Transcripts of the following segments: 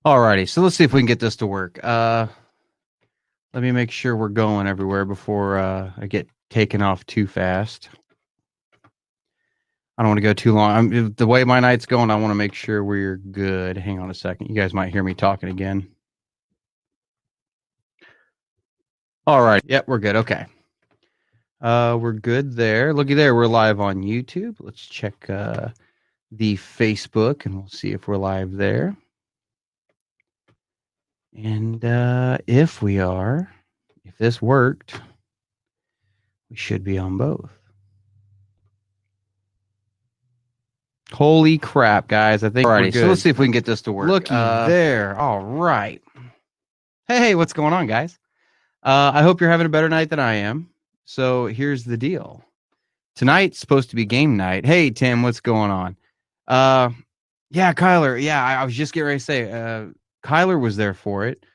Alrighty, so let's see if we can get this to work. Let me make sure we're going everywhere before I get taken off too fast. I don't want to go too long. The way my night's going, I want to make sure we're good. Hang on a second. You guys might hear me talking again. All right. Yep, we're good. Okay. We're good there. Looky there. We're live on YouTube. Let's check the Facebook and we'll see if we're live there. And if we are, if this worked, we should be on both. Holy crap, guys. I think we're good. So let's see if we can get this to work. Looky there. All right. Hey, what's going on, guys? I hope you're having a better night than I am. So here's the deal. Tonight's supposed to be game night. Hey, Tim, what's going on? Yeah, Kyler. Yeah, I was just getting ready to say, Kyler was there for it.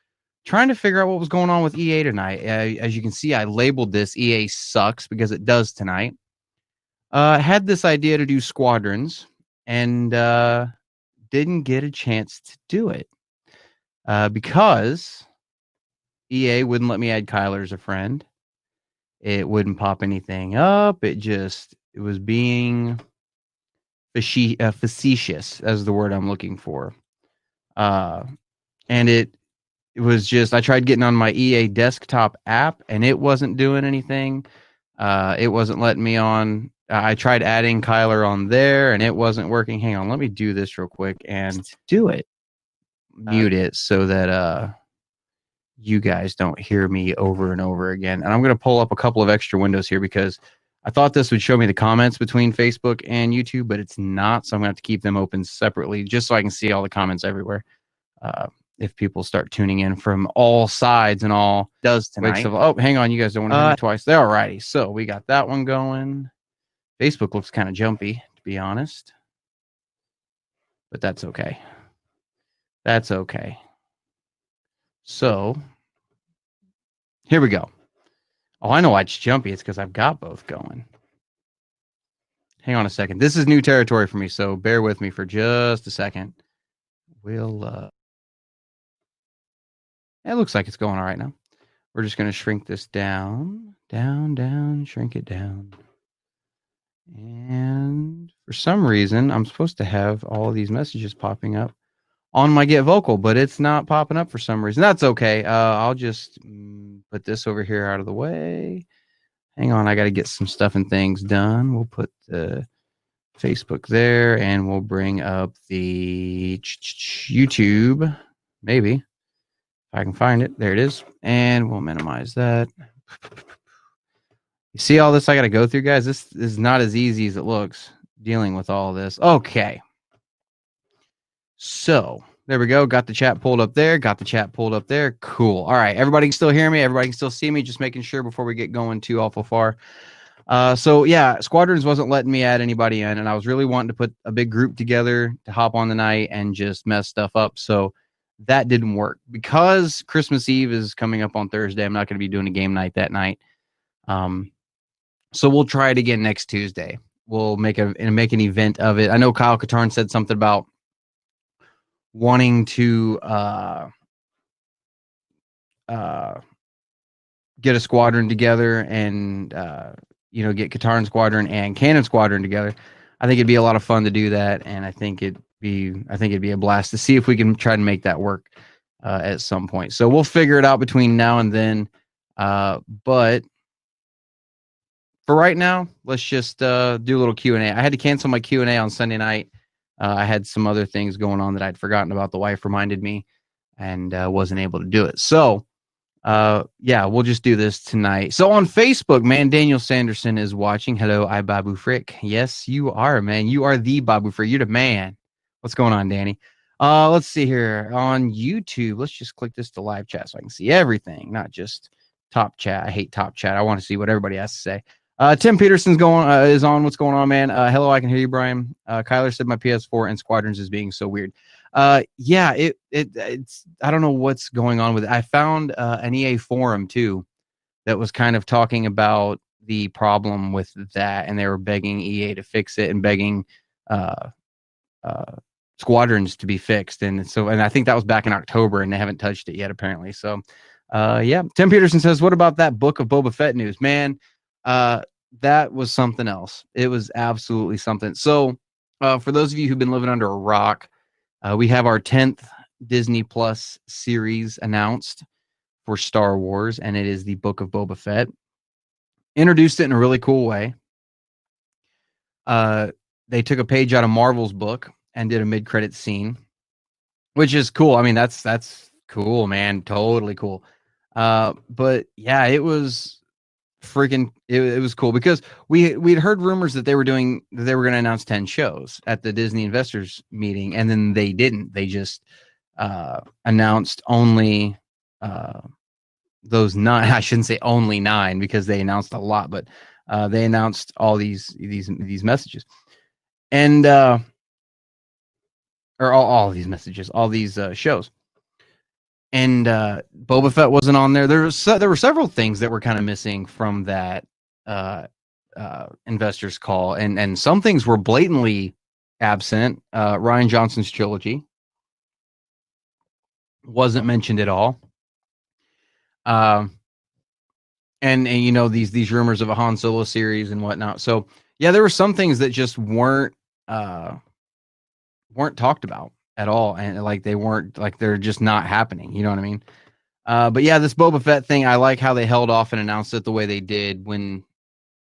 Trying to figure out what was going on with EA tonight. As you can see, I labeled this EA sucks because it does tonight. Had this idea to do Squadrons and didn't get a chance to do it because EA wouldn't let me add Kyler as a friend. It wouldn't pop anything up. It was being facetious, as the word I'm looking for. And it was just, I tried getting on my EA desktop app and it wasn't doing anything. It wasn't letting me on. I tried adding Kyler on there and it wasn't working. Hang on, let me do this real quick and do it. Mute it so that you guys don't hear me over and over again. And I'm going to pull up a couple of extra windows here because I thought this would show me the comments between Facebook and YouTube, but it's not. So I'm going to have to keep them open separately just so I can see all the comments everywhere. If people start tuning in from all sides and all does tonight. Oh, hang on. You guys don't want to hear me twice. There. All righty. So we got that one going. Facebook looks kind of jumpy, to be honest. But that's okay. That's okay. So here we go. Oh, I know why it's jumpy. It's because I've got both going. Hang on a second. This is new territory for me, so bear with me for just a second. We'll it looks like it's going all right now. We're just going to shrink this down, shrink it down. And for some reason, I'm supposed to have all of these messages popping up on my Get Vocal, but it's not popping up for some reason. That's okay. I'll just put this over here out of the way. Hang on, I got to get some stuff and things done. We'll put the Facebook there, and we'll bring up the YouTube, maybe, if I can find it. There it is, and we'll minimize that. You see all this I got to go through, guys? This is not as easy as it looks, dealing with all this. Okay. So there we go. Got the chat pulled up there. Got the chat pulled up there. Cool. All right. Everybody can still hear me. Everybody can still see me. Just making sure before we get going too awful far. So yeah, Squadrons wasn't letting me add anybody in, and I was really wanting to put a big group together to hop on the night and just mess stuff up. So that didn't work because Christmas Eve is coming up on Thursday. I'm not going to be doing a game night that night. So we'll try it again next Tuesday. We'll make an event of it. I know Kyle Katarn said something about wanting to get a squadron together and get Katarn Squadron and Canon Squadron together. I think it'd be a lot of fun to do that, and I think it'd be a blast to see if we can try to make that work at some point. So we'll figure it out between now and then. But for right now, let's just do a little Q&A. I had to cancel my Q&A on Sunday night. I had some other things going on that I'd forgotten about. The wife reminded me and wasn't able to do it. So, yeah, we'll just do this tonight. So on Facebook, man, Daniel Sanderson is watching. Hello, I Babu Frick. Yes, you are, man. You are the Babu Frick. You're the man. What's going on, Danny? Let's see here. On YouTube, let's just click this to live chat so I can see everything, not just top chat. I hate top chat. I want to see what everybody has to say. Tim Peterson's is on. What's going on, man? Hello, I can hear you, Brian. Kyler said my PS4 and Squadrons is being so weird. Yeah, it's I don't know what's going on with it. I found an EA forum too that was kind of talking about the problem with that, and they were begging EA to fix it and begging squadrons to be fixed, and I think that was back in October, and they haven't touched it yet apparently. So, yeah. Tim Peterson says, "What about that Book of Boba Fett news, man? That was something else. It was absolutely something." So, for those of you who've been living under a rock, we have our 10th Disney Plus series announced for Star Wars, and it is the Book of Boba Fett. Introduced it in a really cool way. They took a page out of Marvel's book and did a mid-credit scene, which is cool. I mean, that's cool, man. Totally cool. But yeah, it was freaking. It was cool because we'd heard rumors that they were going to announce 10 shows at the Disney investors meeting, and then they didn't. They just announced only those 9. I shouldn't say only 9 because they announced a lot, but they announced all these messages, and or all these messages, all these shows. And Boba Fett wasn't on there. There were several things that were kind of missing from that investors call, and some things were blatantly absent. Rian Johnson's trilogy wasn't mentioned at all. And you know, these rumors of a Han Solo series and whatnot. So yeah, there were some things that just weren't talked about at all, and like they're just not happening. You know what I mean? But yeah, this Boba Fett thing, I like how they held off and announced it the way they did. When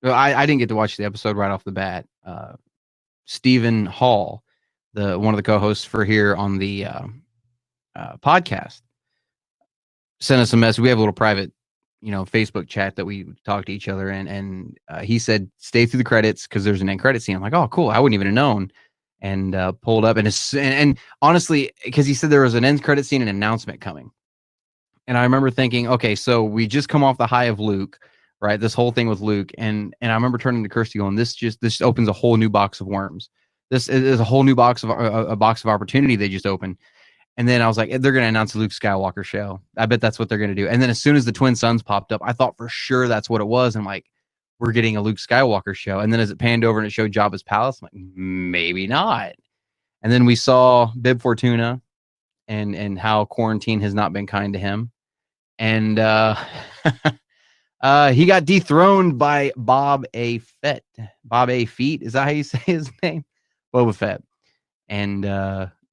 I didn't get to watch the episode right off the bat. Stephen Hall, one of the co-hosts for here on the podcast, sent us a message. We have a little private, Facebook chat that we talk to each other in, and he said, "Stay through the credits because there's an end credit scene." I'm like, "Oh, cool! I wouldn't even have known." And pulled up, and honestly, because he said there was an end credit scene and an announcement coming, and I remember thinking, okay, so we just come off the high of Luke, right? This whole thing with Luke, and I remember turning to Kirsty going, "This opens a whole new box of worms. This is a whole new box of a box of opportunity they just opened." And then I was like, they're going to announce a Luke Skywalker show. I bet that's what they're going to do. And then as soon as the twin sons popped up, I thought for sure that's what it was. And I'm like, we're getting a Luke Skywalker show. And then as it panned over and it showed Jabba's palace, I'm like, maybe not. And then we saw Bib Fortuna and how quarantine has not been kind to him. And he got dethroned by Bob A. Fett. Bob A. Feet, is that how you say his name? Boba Fett. And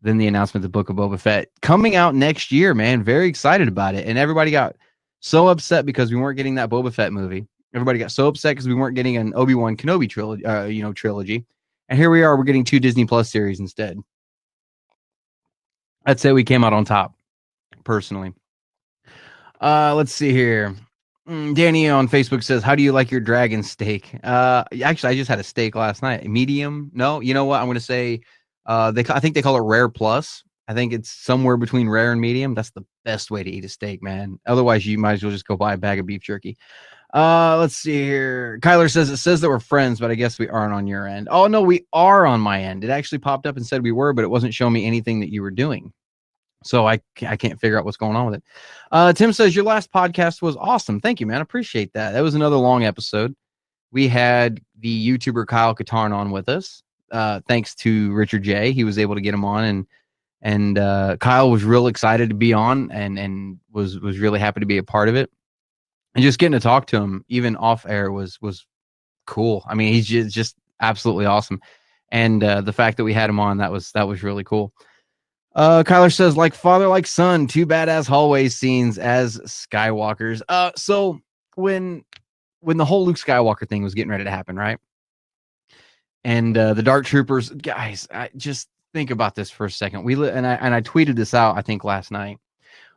then the announcement, the Book of Boba Fett, coming out next year, man. Very excited about it. And everybody got so upset because we weren't getting that Boba Fett movie. Everybody got so upset because we weren't getting an Obi-Wan Kenobi trilogy. And here we are, we're getting 2 Disney Plus series instead. I'd say we came out on top, personally. Let's see here. Danny on Facebook says, "How do you like your dragon steak?" Actually, I just had a steak last night. Medium? No, you know what? I'm going to say I think they call it rare plus. I think it's somewhere between rare and medium. That's the best way to eat a steak, man. Otherwise, you might as well just go buy a bag of beef jerky. Let's see here. Kyler says, "It says that we're friends, but I guess we aren't on your end." Oh, no, we are on my end. It actually popped up and said we were, but it wasn't showing me anything that you were doing. So I can't figure out what's going on with it. Tim says, "Your last podcast was awesome." Thank you, man. Appreciate that. That was another long episode. We had the YouTuber Kyle Katarn on with us. Thanks to Richard J. He was able to get him on, and Kyle was real excited to be on and was really happy to be a part of it. And just getting to talk to him, even off air, was cool. I mean, he's just absolutely awesome. And the fact that we had him on, that was really cool. Kyler says, "Like father, like son, 2 badass hallway scenes as Skywalkers." So when the whole Luke Skywalker thing was getting ready to happen, right? And the Dark Troopers, guys, just think about this for a second. I tweeted this out, I think, last night.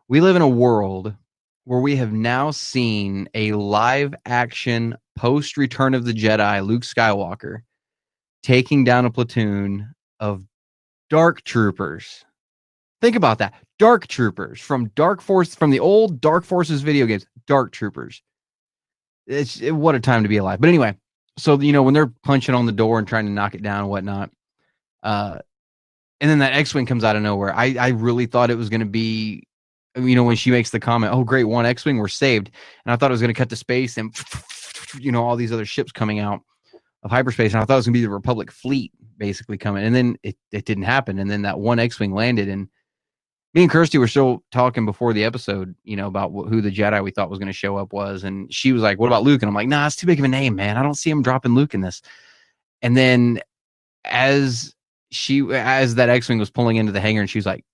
We live in a world where we have now seen a live action post Return of the Jedi Luke Skywalker taking down a platoon of Dark Troopers. Think about that. Dark Troopers from the old Dark Forces video games. Dark Troopers. What a time to be alive. But anyway, so when they're punching on the door and trying to knock it down and whatnot, and then that X-wing comes out of nowhere. I really thought it was going to be, when she makes the comment, "Oh great, 1 X-wing, we're saved," and I thought it was going to cut to space and all these other ships coming out. hyperspace, and I thought it was gonna be the Republic fleet basically coming, and then it didn't happen, and then that one X-wing landed, and me and Kirsty were still talking before the episode, about who the Jedi we thought was going to show up was, and she was like, "What about Luke?" And I'm like, "Nah, it's too big of a name, man. I don't see him dropping Luke in this." And then as that X-wing was pulling into the hangar, and she was like,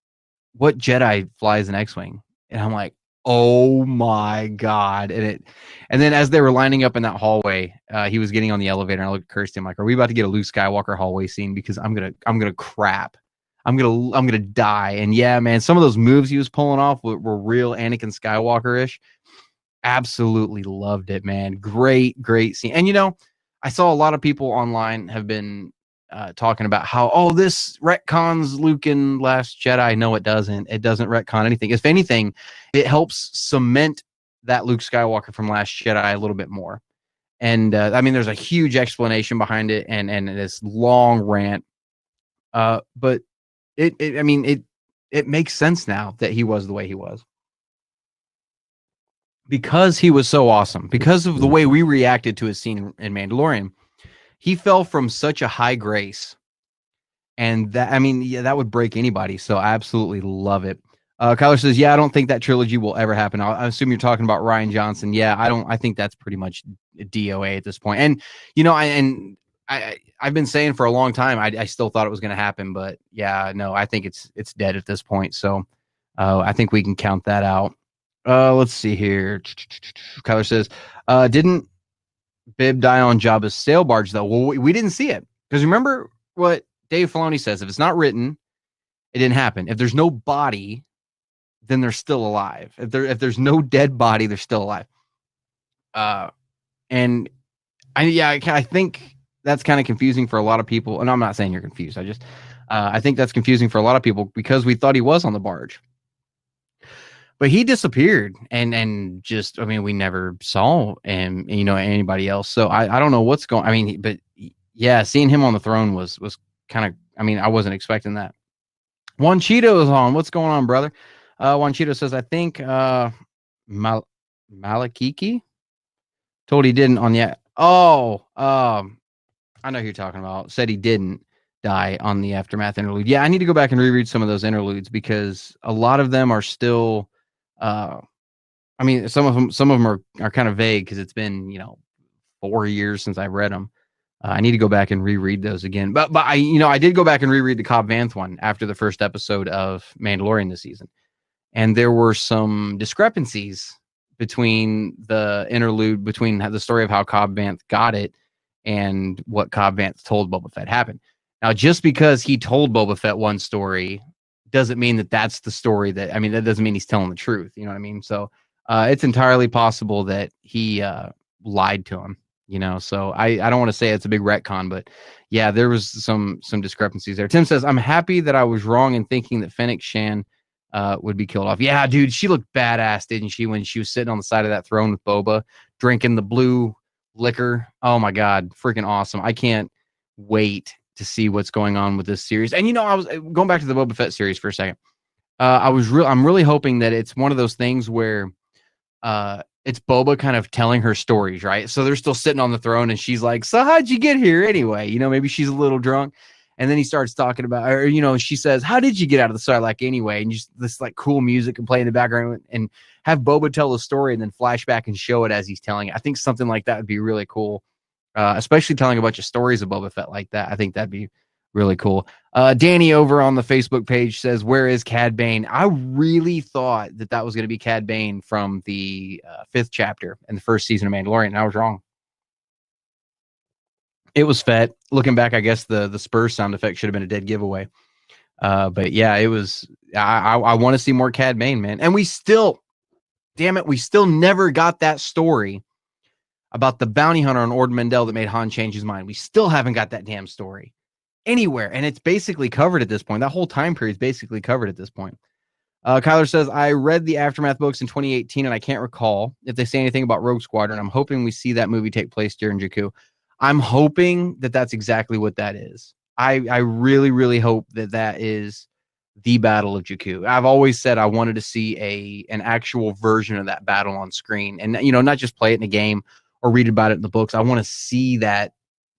"What Jedi flies an X-wing?" And I'm like, "Oh my god!" And then as they were lining up in that hallway, he was getting on the elevator, and I looked at Kirsty. I'm like, "Are we about to get a Luke Skywalker hallway scene? Because I'm gonna crap. I'm gonna die." And yeah, man, some of those moves he was pulling off were real Anakin Skywalker-ish. Absolutely loved it, man. Great scene. And I saw a lot of people online have been talking about how, this retcons Luke in Last Jedi. No, it doesn't. It doesn't retcon anything. If anything, it helps cement that Luke Skywalker from Last Jedi a little bit more. And I mean, there's a huge explanation behind it, and this long rant. But it makes sense now that he was the way he was, because he was so awesome, because of the way we reacted to his scene in Mandalorian. He fell from such a high grace, and that would break anybody. So I absolutely love it. Kyler says, "Yeah, I don't think that trilogy will ever happen." I assume you're talking about Rian Johnson. Yeah, I think that's pretty much DOA at this point. And I've been saying for a long time, I still thought it was going to happen, but yeah, no, I think it's dead at this point. So I think we can count that out. Let's see here. Kyler says, "Didn't Bib die on Jabba's sail barge though?" Well, we didn't see it, because remember what Dave Filoni says: if it's not written, it didn't happen. If there's no body, then they're still alive. If there's no dead body, they're still alive. And I think that's kind of confusing for a lot of people. And I'm not saying you're confused. I think that's confusing for a lot of people, because we thought he was on the barge, but he disappeared, and just, we never saw him, anybody else. So I don't know what's going. But yeah, seeing him on the throne was kind of. I wasn't expecting that. Juan Cheeto is on. What's going on, brother? Juan Cheeto says, "I think Malakiki told he didn't on the." I know who you're talking about. Said he didn't die on the Aftermath interlude. Yeah, I need to go back and reread some of those interludes, because a lot of them are still. Some of them are kind of vague, because it's been 4 years since I've read them. I need to go back and reread those again. But I did go back and reread the Cobb Vanth one after the first episode of Mandalorian this season, and there were some discrepancies between the interlude, between the story of how Cobb Vanth got it and what Cobb Vanth told Boba Fett happened. Now, just because he told Boba Fett one story doesn't mean that that's the story that doesn't mean he's telling the truth. You know what I mean? So it's entirely possible that he lied to him. So I don't want to say it's a big retcon, but yeah, there was some discrepancies there. Tim says, "I'm happy that I was wrong in thinking that Fennec Shan would be killed off." Yeah, dude, she looked badass, didn't she, when she was sitting on the side of that throne with Boba, drinking the blue liquor? Oh my God, freaking awesome. I can't wait to see what's going on with this series. And I was going back to the Boba Fett series for a second. I'm really hoping that it's one of those things where it's Boba kind of telling her stories, right? So they're still sitting on the throne, and she's like, "So how'd you get here anyway?" Maybe she's a little drunk, and then he starts talking about, or she says, "How did you get out of the Sarlacc anyway?" And just this like cool music and play in the background, and have Boba tell the story, and then flash back and show it as he's telling it. I think something like that would be really cool, especially telling a bunch of stories of Boba Fett like that. I think that'd be really cool. Danny over on the Facebook page says, "Where is Cad Bane?" I really thought that was going to be Cad Bane from the 5th chapter in the first season of Mandalorian, and I was wrong. It was Fett. Looking back, I guess the Spurs sound effect should have been a dead giveaway. But yeah, it was. I want to see more Cad Bane, man. And we still never got that story about the bounty hunter on Ord Mantell that made Han change his mind. We still haven't got that damn story anywhere, and it's basically covered at this point. That whole time period is basically covered at this point. Kyler says, "I read the Aftermath books in 2018, and I can't recall if they say anything about Rogue Squadron. I'm hoping we see that movie take place during Jakku." I'm hoping that that's exactly what that is. I really, really hope that is the Battle of Jakku. I've always said I wanted to see an actual version of that battle on screen, and not just play it in a game or read about it in the books. I want to see that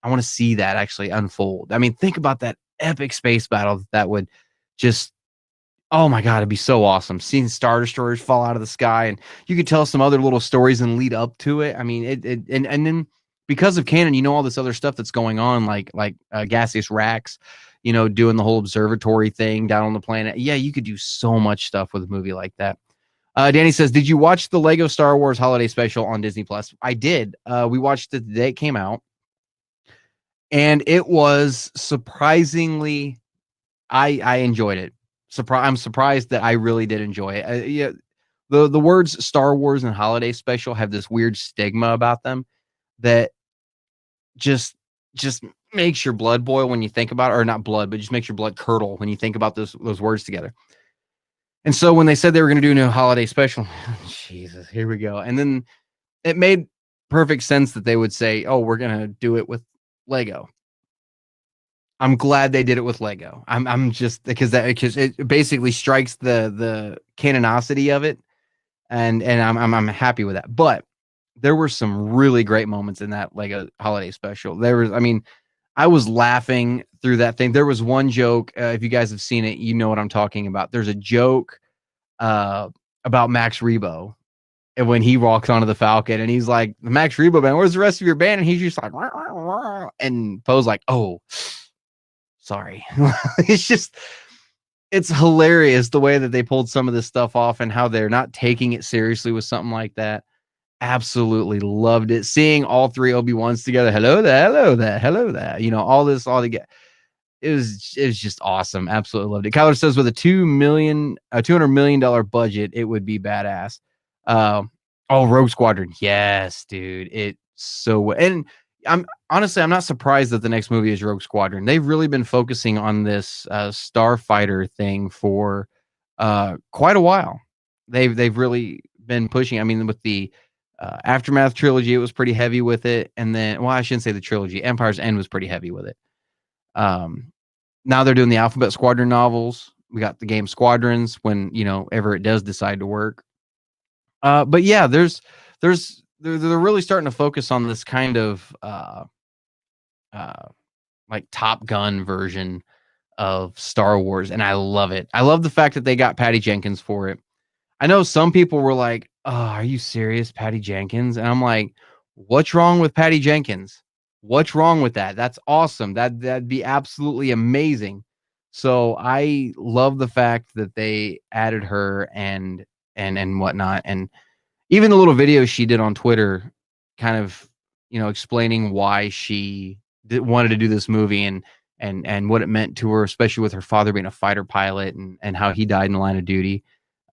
I want to see that actually unfold. I mean, think about that epic space battle that would just, oh my God, it'd be so awesome. Seeing Star Destroyers fall out of the sky, and you could tell some other little stories and lead up to it. I mean, and then because of Canon, all this other stuff that's going on, like Gaseous Rax, doing the whole observatory thing down on the planet. Yeah, you could do so much stuff with a movie like that. Danny says, did you watch the Lego Star Wars Holiday Special on Disney Plus? I did. We watched it the day it came out, and it was surprisingly, I enjoyed it. I'm surprised that I really did enjoy it. Yeah, the words Star Wars and Holiday Special have this weird stigma about them that just makes your blood boil when you think about it, or not blood, but just makes your blood curdle when you think about those words together. And so when they said they were going to do a new holiday special, Jesus, here we go. And then it made perfect sense that they would say, oh, we're going to do it with Lego. I'm glad they did it with Lego. I'm just because it basically strikes the canonicity of it. And I'm happy with that. But there were some really great moments in that Lego holiday special. I was laughing through that thing. There was one joke. If you guys have seen it, you know what I'm talking about. There's a joke about Max Rebo, and when he walks onto the Falcon, and he's like, "The Max Rebo band, where's the rest of your band?" And he's just like, wah, wah, wah. And Poe's like, "Oh, sorry." It's hilarious the way that they pulled some of this stuff off and how they're not taking it seriously with something like that. Absolutely loved it. Seeing all three Obi-Wans together. Hello there, hello there, hello there. All this all together. It was just awesome. Absolutely loved it. Kyler says with a $200 million budget, it would be badass. Rogue Squadron. Yes, dude. It's so, and I'm not surprised that the next movie is Rogue Squadron. They've really been focusing on this starfighter thing for quite a while. They've really been pushing. I mean, with the Aftermath trilogy, it was pretty heavy with it. And then, I shouldn't say the trilogy. Empire's End was pretty heavy with it. Now they're doing the Alphabet Squadron novels. We got the game Squadrons when, ever it does decide to work. But yeah, they're really starting to focus on this kind of like Top Gun version of Star Wars. And I love it. I love the fact that they got Patty Jenkins for it. I know some people were like, "Oh, are you serious, Patty Jenkins?" And I'm like, "What's wrong with Patty Jenkins? What's wrong with that? That's awesome. That'd be absolutely amazing." So I love the fact that they added her and whatnot, and even the little video she did on Twitter, kind of explaining why she wanted to do this movie and what it meant to her, especially with her father being a fighter pilot and how he died in the line of duty.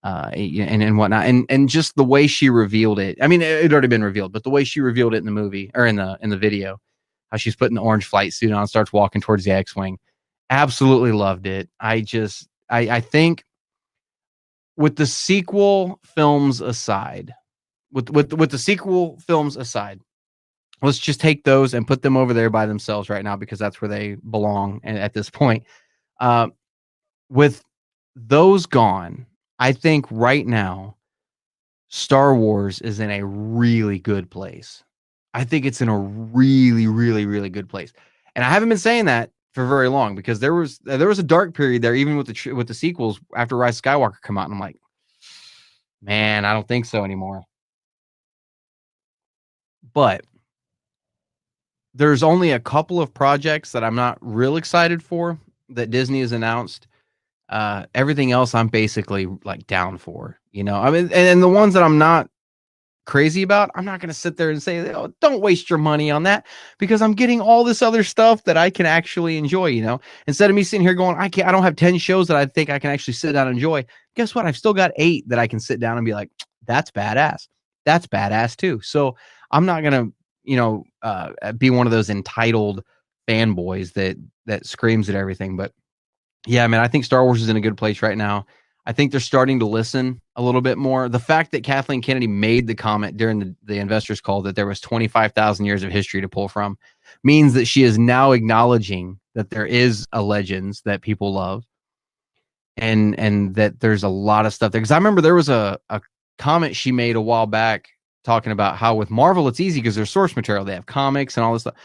And whatnot, and just the way she revealed it. I mean, it had already been revealed, but the way she revealed it in the movie or in the video, how she's putting the orange flight suit on, starts walking towards the X-wing. Absolutely loved it. I think with the sequel films aside, with the sequel films aside, let's just take those and put them over there by themselves right now because that's where they belong at this point. With those gone, I think right now, Star Wars is in a really good place. I think it's in a really, really, really good place. And I haven't been saying that for very long because there was a dark period there, even with the sequels after Rise of Skywalker come out. And I'm like, man, I don't think so anymore. But there's only a couple of projects that I'm not real excited for that Disney has announced. Everything else I'm basically like down for, I mean, and the ones that I'm not crazy about, I'm not going to sit there and say, "Oh, don't waste your money on that," because I'm getting all this other stuff that I can actually enjoy, instead of me sitting here going, I don't have 10 shows that I think I can actually sit down and enjoy. Guess what? I've still got 8 that I can sit down and be like, that's badass. That's badass too. So I'm not going to, be one of those entitled fanboys that screams at everything. But yeah, man, I think Star Wars is in a good place right now. I think they're starting to listen a little bit more. The fact that Kathleen Kennedy made the comment during the investors call that there was 25,000 years of history to pull from means that she is now acknowledging that there is a Legends that people love and that there's a lot of stuff there. Because I remember there was a comment she made a while back talking about how with Marvel it's easy because there's source material. They have comics and all this stuff.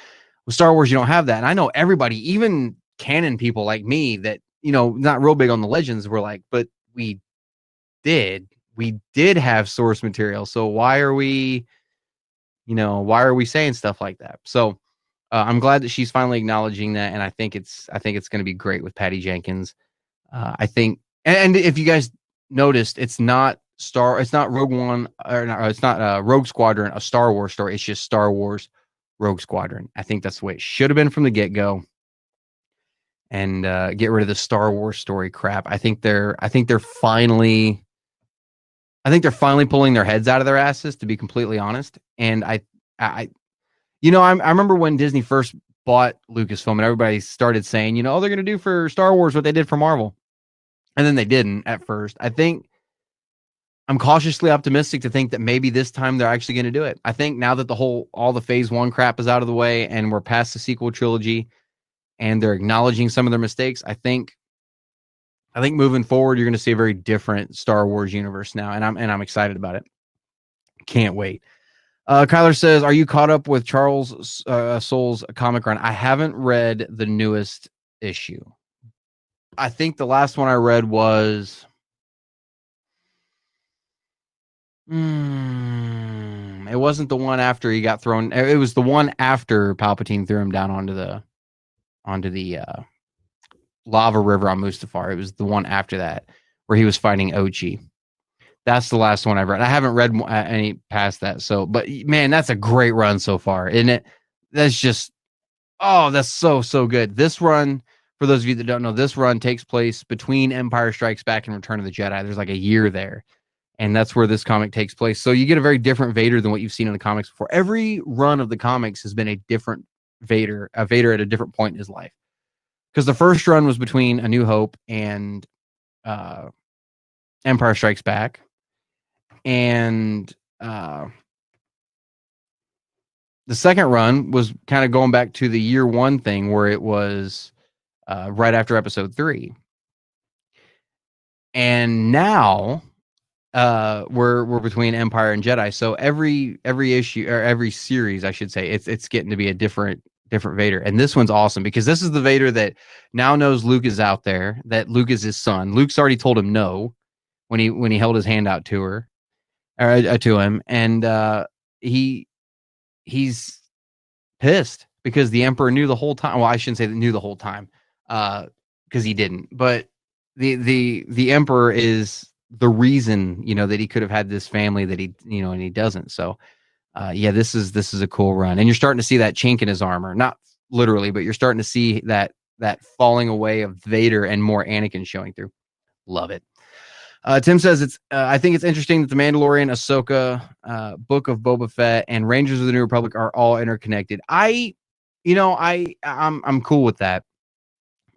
With Star Wars, you don't have that. And I know everybody, even canon people like me that, not real big on the legends, were like, but did. We did have source material. So why are we saying stuff like that? So I'm glad that she's finally acknowledging that. And I think it's going to be great with Patty Jenkins. I think, and if you guys noticed, it's not Rogue One, or no, it's not Rogue Squadron, a Star Wars story. It's just Star Wars Rogue Squadron. I think that's the way it should have been from the get-go. And get rid of the Star Wars story crap. I think they're finally pulling their heads out of their asses, to be completely honest. And I remember when Disney first bought Lucasfilm and everybody started saying, they're going to do for Star Wars what they did for Marvel. And then they didn't at first. I think I'm cautiously optimistic to think that maybe this time they're actually going to do it. I think now that all the phase 1 crap is out of the way and we're past the sequel trilogy and they're acknowledging some of their mistakes, I think moving forward, you're going to see a very different Star Wars universe now. And I'm excited about it. Can't wait. Kyler says, are you caught up with Charles Soule's comic run? I haven't read the newest issue. I think the last one I read was it wasn't the one after he got thrown. It was the one after Palpatine threw him down onto the lava river on Mustafar. It was the one after that where he was fighting Ochi. That's the last one I've read. I haven't read any past that. So, but man, that's a great run so far, isn't it? That's just, that's so good. This run, for those of you that don't know, this run takes place between Empire Strikes Back and Return of the Jedi. There's like a year there. And that's where this comic takes place. So you get a very different Vader than what you've seen in the comics before. Every run of the comics has been a different Vader, a Vader at a different point in his life. Because the first run was between A New Hope and Empire Strikes Back. And the second run was kind of going back to the year 1 thing where it was right after episode 3. And now we're between Empire and Jedi. So every issue, or every series, I should say, it's getting to be a different Vader. And this one's awesome because this is the Vader that now knows Luke is out there, that Luke is his son. Luke's already told him no when he held his hand out to him, and he's pissed because the Emperor knew the whole time. Well, I shouldn't say that knew the whole time, because he didn't. But the Emperor is the reason, that he could have had this family that he, and he doesn't. So, this is a cool run, and you're starting to see that chink in his armor, not literally, but you're starting to see that falling away of Vader and more Anakin showing through. Love it. Tim says I think it's interesting that the Mandalorian, Ahsoka, Book of Boba Fett, and Rangers of the New Republic are all interconnected. I'm cool with that.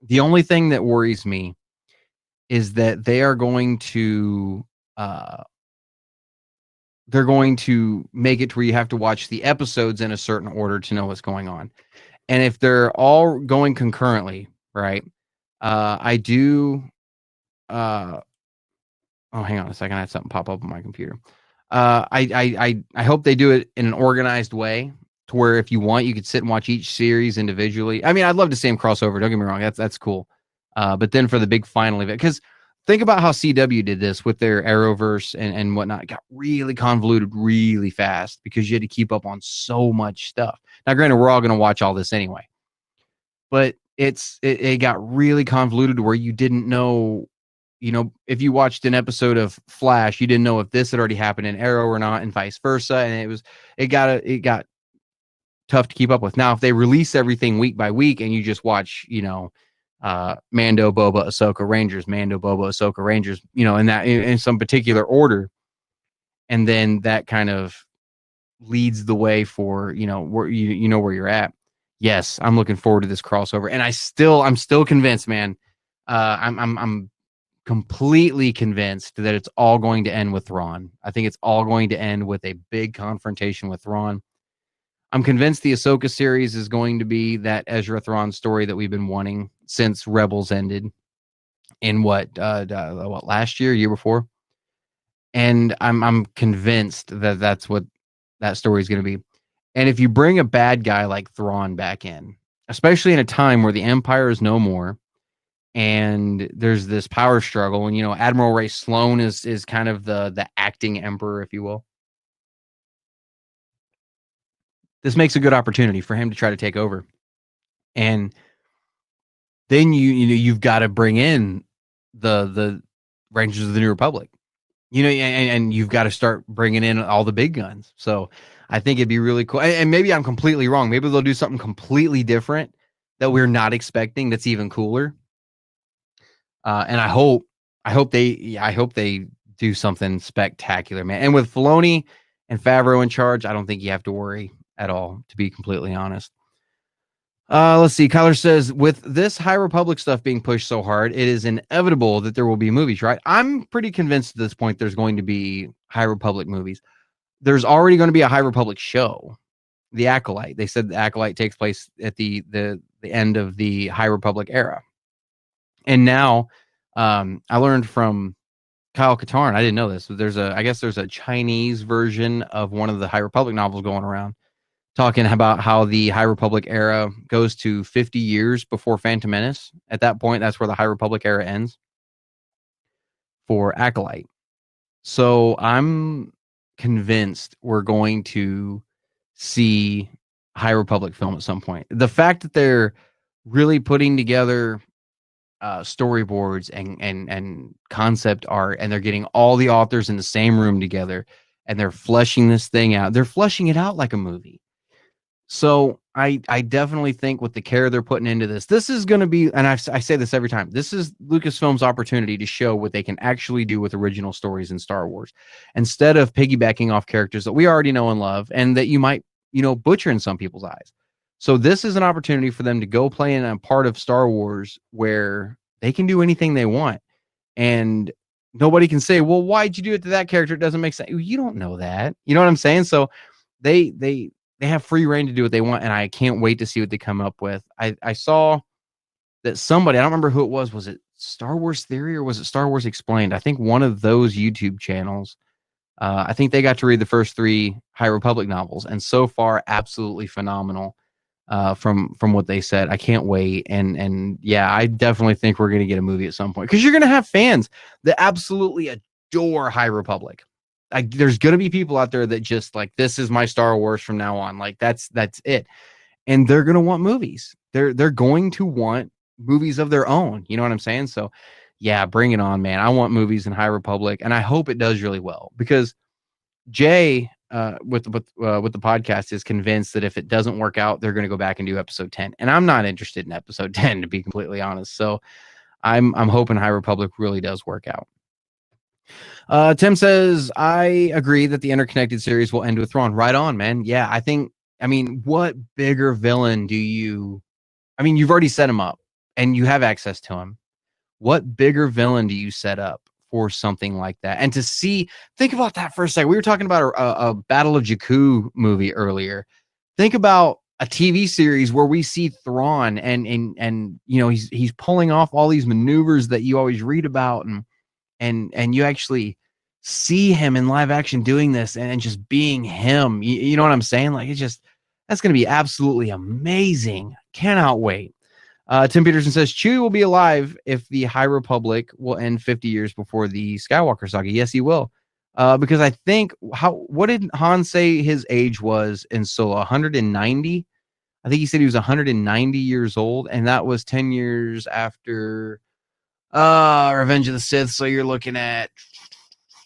The only thing that worries me is that they are going to make it to where you have to watch the episodes in a certain order to know what's going on. And if they're all going concurrently, right? I do. Oh, hang on a second. I had something pop up on my computer. I hope they do it in an organized way to where if you want, you could sit and watch each series individually. I mean, I'd love to see them crossover. Don't get me wrong. That's cool. But then for the big final event, because think about how CW did this with their Arrowverse and whatnot. It got really convoluted really fast because you had to keep up on so much stuff. Now, granted, we're all going to watch all this anyway, but it got really convoluted to where you didn't know, if you watched an episode of Flash, you didn't know if this had already happened in Arrow or not, and vice versa. And it got tough to keep up with. Now, if they release everything week by week and you just watch, Mando, Boba, Ahsoka, Rangers, Mando, Boba, Ahsoka, Rangers, in some particular order, and then that kind of leads the way for, where where you're at. Yes, I'm looking forward to this crossover, and I'm still convinced, man. I'm completely convinced that it's all going to end with Thrawn. I think it's all going to end with a big confrontation with Thrawn. I'm convinced the Ahsoka series is going to be that Ezra Thrawn story that we've been wanting since Rebels ended in what last year before. And I'm convinced that that's what that story is going to be. And if you bring a bad guy like Thrawn back in, especially in a time where the Empire is no more and there's this power struggle, and Admiral Ray Sloan is kind of the acting emperor, if you will. This makes a good opportunity for him to try to take over. And then you've got to bring in the Rangers of the New Republic. And you've got to start bringing in all the big guns. So I think it'd be really cool. And maybe I'm completely wrong. Maybe they'll do something completely different that we're not expecting. That's even cooler. And I hope they do something spectacular, man. And with Filoni and Favreau in charge, I don't think you have to worry at all, to be completely honest. Let's see. Kyler says, with this High Republic stuff being pushed so hard, it is inevitable that there will be movies, right? I'm pretty convinced at this point there's going to be High Republic movies. There's already going to be a High Republic show, The Acolyte. They said The Acolyte takes place at the end of the High Republic era. And now, I learned from Kyle Katarn, I didn't know this, but I guess there's a Chinese version of one of the High Republic novels going around, talking about how the High Republic era goes to 50 years before Phantom Menace. At that point, that's where the High Republic era ends for Acolyte. So I'm convinced we're going to see High Republic film at some point. The fact that they're really putting together storyboards and concept art, and they're getting all the authors in the same room together, and they're fleshing this thing out. They're fleshing it out like a movie. So I definitely think with the care they're putting into this is going to be, and I say this every time, this is Lucasfilm's opportunity to show what they can actually do with original stories in Star Wars, instead of piggybacking off characters that we already know and love, and that you might, butcher in some people's eyes. So this is an opportunity for them to go play in a part of Star Wars where they can do anything they want. And nobody can say, well, why'd you do it to that character? It doesn't make sense. You don't know that. You know what I'm saying? So they have free reign to do what they want, and I can't wait to see what they come up with. I saw that somebody, I don't remember who it was it Star Wars Theory or was it Star Wars Explained? I think one of those YouTube channels, I think they got to read the first 3 High Republic novels, and so far, absolutely phenomenal from what they said. I can't wait, and yeah, I definitely think we're going to get a movie at some point, because you're going to have fans that absolutely adore High Republic. Like, there's going to be people out there that just like, this is my Star Wars from now on. Like, that's it. And they're going to want movies. They're going to want movies of their own. You know what I'm saying? So yeah, bring it on, man. I want movies in High Republic, and I hope it does really well, because Jay, with the podcast, is convinced that if it doesn't work out, they're going to go back and do episode 10. And I'm not interested in episode 10, to be completely honest. So I'm hoping High Republic really does work out. Tim says, I agree that the interconnected series will end with Thrawn. Right on, man. Yeah, what bigger villain you've already set him up and you have access to him. What bigger villain do you set up for something like that? And to think about that for a second. We were talking about a Battle of Jakku movie earlier. Think about a TV series where we see Thrawn and he's pulling off all these maneuvers that you always read about, and you actually see him in live action doing this and just being him. You know what I'm saying? Like, that's going to be absolutely amazing. Cannot wait. Tim Peterson says Chewie will be alive if the High Republic will end 50 years before the Skywalker saga. Yes, he will. Because I think, what did Han say his age was in Solo? 190? I think he said he was 190 years old, and that was 10 years after Revenge of the Sith. So you're looking at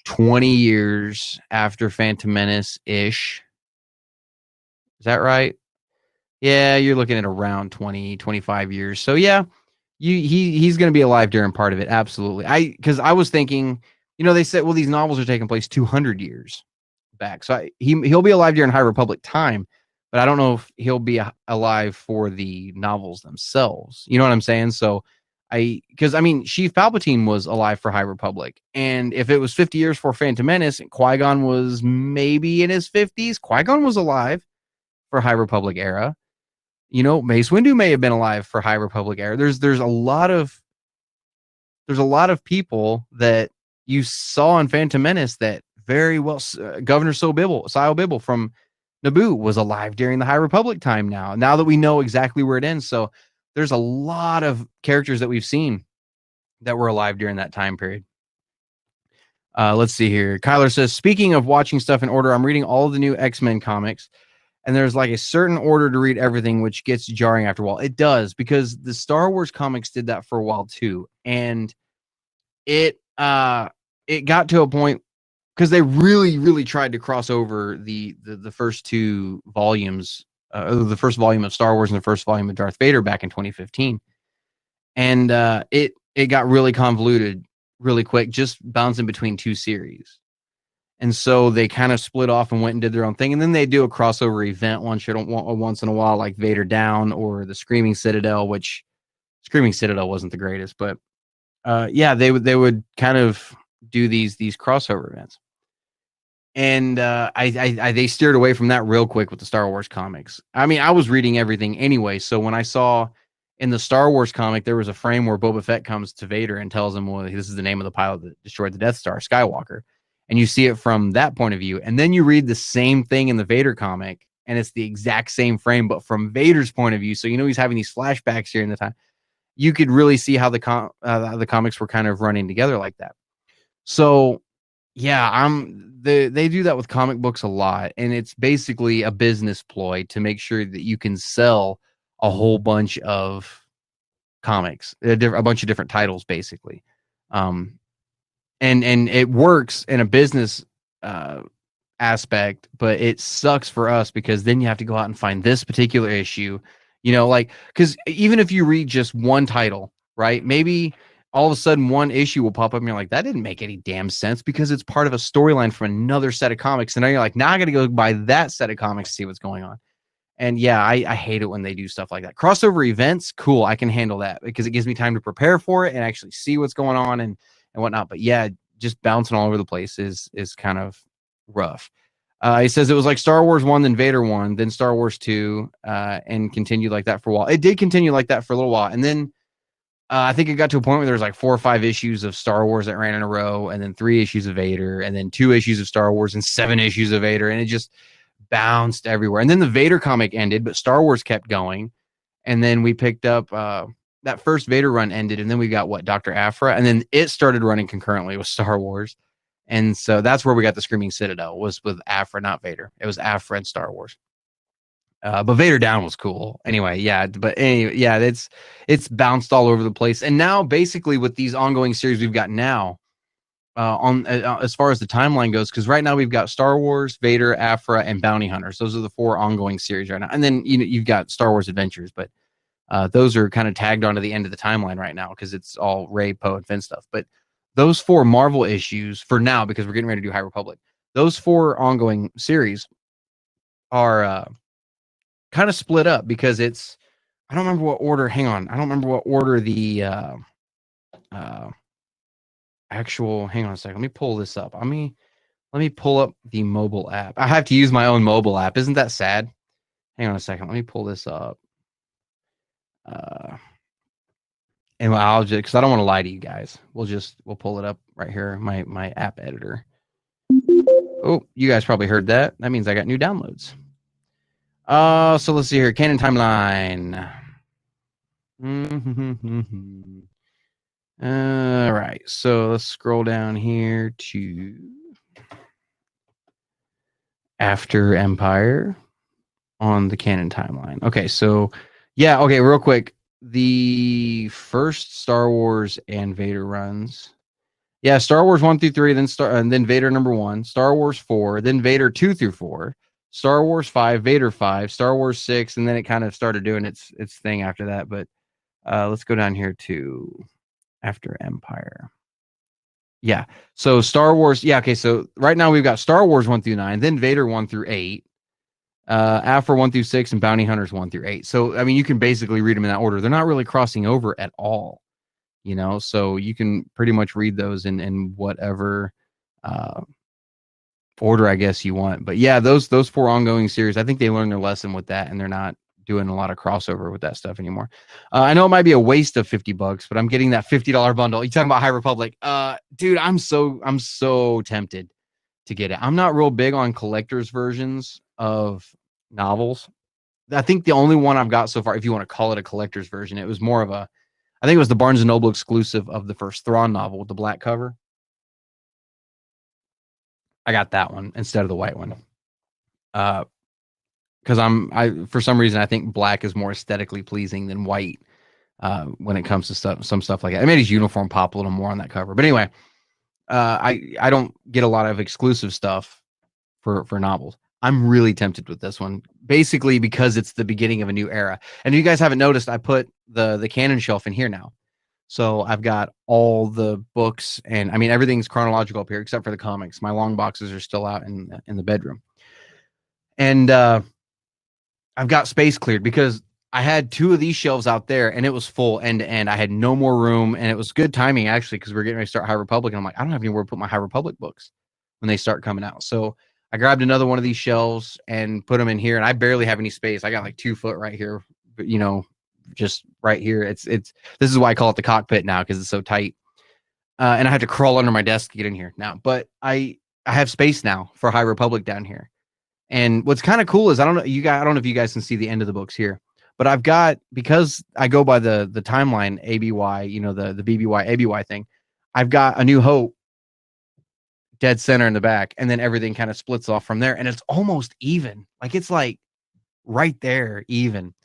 20 years after Phantom Menace-ish. Is that right? Yeah, you're looking at around 20, 25 years. So yeah, he's going to be alive during part of it. Absolutely. Because I was thinking, they said, well, these novels are taking place 200 years back. So he'll be alive during High Republic time, but I don't know if he'll be alive for the novels themselves. You know what I'm saying? So because Sheev Palpatine was alive for High Republic, and if it was 50 years for Phantom Menace, and Qui-Gon was maybe in his 50s, Qui-Gon was alive for High Republic era. Mace Windu may have been alive for High Republic era. There's a lot of people that you saw in Phantom Menace that very well, Governor Sile Bibble from Naboo was alive during the High Republic time now that we know exactly where it ends. So there's a lot of characters that we've seen that were alive during that time period. Let's see here. Kyler says, speaking of watching stuff in order, I'm reading all of the new X-Men comics, and there's like a certain order to read everything, which gets jarring after a while. It does, because the Star Wars comics did that for a while too. And it got to a point, because they really tried to cross over the first two volumes, the first volume of Star Wars and the first volume of Darth Vader back in 2015. And it got really convoluted really quick, just bouncing between two series. And so they kind of split off and went and did their own thing. And then they do a crossover event once in a while, like Vader Down or the Screaming Citadel, which Screaming Citadel wasn't the greatest, but yeah, they would kind of do these crossover events. And they steered away from that real quick with the Star Wars comics. I mean, I was reading everything anyway, so when I saw in the Star Wars comic there was a frame where Boba Fett comes to Vader and tells him, well, this is the name of the pilot that destroyed the Death Star, Skywalker. And you see it from that point of view. And then you read the same thing in the Vader comic, and it's the exact same frame, but from Vader's point of view. So, he's having these flashbacks here in the time. You could really see how the comics were kind of running together like that. So, yeah, they do that with comic books a lot, and it's basically a business ploy to make sure that you can sell a whole bunch of comics, a bunch of different titles, basically. And it works in a business aspect, but it sucks for us because then you have to go out and find this particular issue, because even if you read just one title, right? Maybe all of a sudden one issue will pop up and you're like, that didn't make any damn sense because it's part of a storyline from another set of comics. And now you're like, now I got to go buy that set of comics to see what's going on. And yeah, I hate it when they do stuff like that. Crossover events, cool. I can handle that because it gives me time to prepare for it and actually see what's going on and whatnot. But yeah, just bouncing all over the place is kind of rough. He says it was like Star Wars 1, then Vader 1, then Star Wars 2, and continued like that for a while. It did continue like that for a little while. And then I think it got to a point where there was like 4 or 5 issues of Star Wars that ran in a row, and then 3 issues of Vader, and then 2 issues of Star Wars, and 7 issues of Vader. And it just bounced everywhere. And then the Vader comic ended, but Star Wars kept going. And then we picked up that first Vader run ended, and then we got Dr. Aphra, and then it started running concurrently with Star Wars. And so that's where we got the Screaming Citadel, was with Aphra, not Vader. It was Aphra and Star Wars. But Vader Down was cool. Anyway, yeah. But anyway, yeah, it's bounced all over the place. And now, basically, with these ongoing series we've got now, as far as the timeline goes, because right now we've got Star Wars, Vader, Aphra, and Bounty Hunters. Those are the 4 ongoing series right now. And then you've got Star Wars Adventures, but those are kind of tagged onto the end of the timeline right now because it's all Rey, Poe, and Finn stuff. But those 4 Marvel issues for now, because we're getting ready to do High Republic, those 4 ongoing series are kind of split up because it's, I don't remember what order. Hang on, I don't remember what order the actual. Hang on a second. Let me pull this up. Let me pull up the mobile app. I have to use my own mobile app. Isn't that sad? Hang on a second. Let me pull this up. And I'll just, because I don't want to lie to you guys. We'll pull it up right here. My app editor. Oh, you guys probably heard that. That means I got new downloads. So let's see here. Canon timeline. All right. So let's scroll down here to After Empire on the Canon timeline. Okay. So yeah. Okay. Real quick. The first Star Wars and Vader runs. Yeah. Star Wars 1 through 3, and then Vader number 1, Star Wars 4, then Vader 2 through 4. Star Wars 5, Vader 5, Star Wars 6, and then it kind of started doing its thing after that. But let's go down here to After Empire. Yeah. So Star Wars. Yeah. Okay. So right now we've got Star Wars 1 through 9, then Vader 1 through 8, Aphra 1 through 6, and Bounty Hunters 1 through 8. So I mean, you can basically read them in that order. They're not really crossing over at all, So you can pretty much read those in whatever order I guess you want. But yeah, those 4 ongoing series, I think they learned their lesson with that, and they're not doing a lot of crossover with that stuff anymore. I know it might be a waste of $50, but I'm getting that $50 bundle. You talking about High Republic? Dude, I'm so tempted to get it. I'm not real big on collector's versions of novels. I think the only one I've got so far, if you want to call it a collector's version, it was more of a, I think it was the Barnes & Noble exclusive of the first Thrawn novel with the black cover. I got that one instead of the white one. Because for some reason, I think black is more aesthetically pleasing than white when it comes to some stuff like that. It made his uniform pop a little more on that cover. But anyway, I don't get a lot of exclusive stuff for novels. I'm really tempted with this one, basically because it's the beginning of a new era. And if you guys haven't noticed, I put the Canon shelf in here now. So I've got all the books, and I mean everything's chronological up here except for the comics. My long boxes are still out in the bedroom, and I've got space cleared because I had 2 of these shelves out there, and it was full end to end. I had no more room, and it was good timing actually because we're getting ready to start High Republic, and I'm like, I don't have anywhere to put my High Republic books when they start coming out. So I grabbed another one of these shelves and put them in here, and I barely have any space. I got like 2 foot right here, but just right here. This is why I call it the cockpit now because it's so tight. And I had to crawl under my desk to get in here now. But I have space now for High Republic down here. And what's kind of cool is I don't know if you guys can see the end of the books here, but I've got, because I go by the timeline ABY, the BBY ABY thing. I've got A New Hope dead center in the back, and then everything kind of splits off from there, and it's almost even. Like it's like right there even.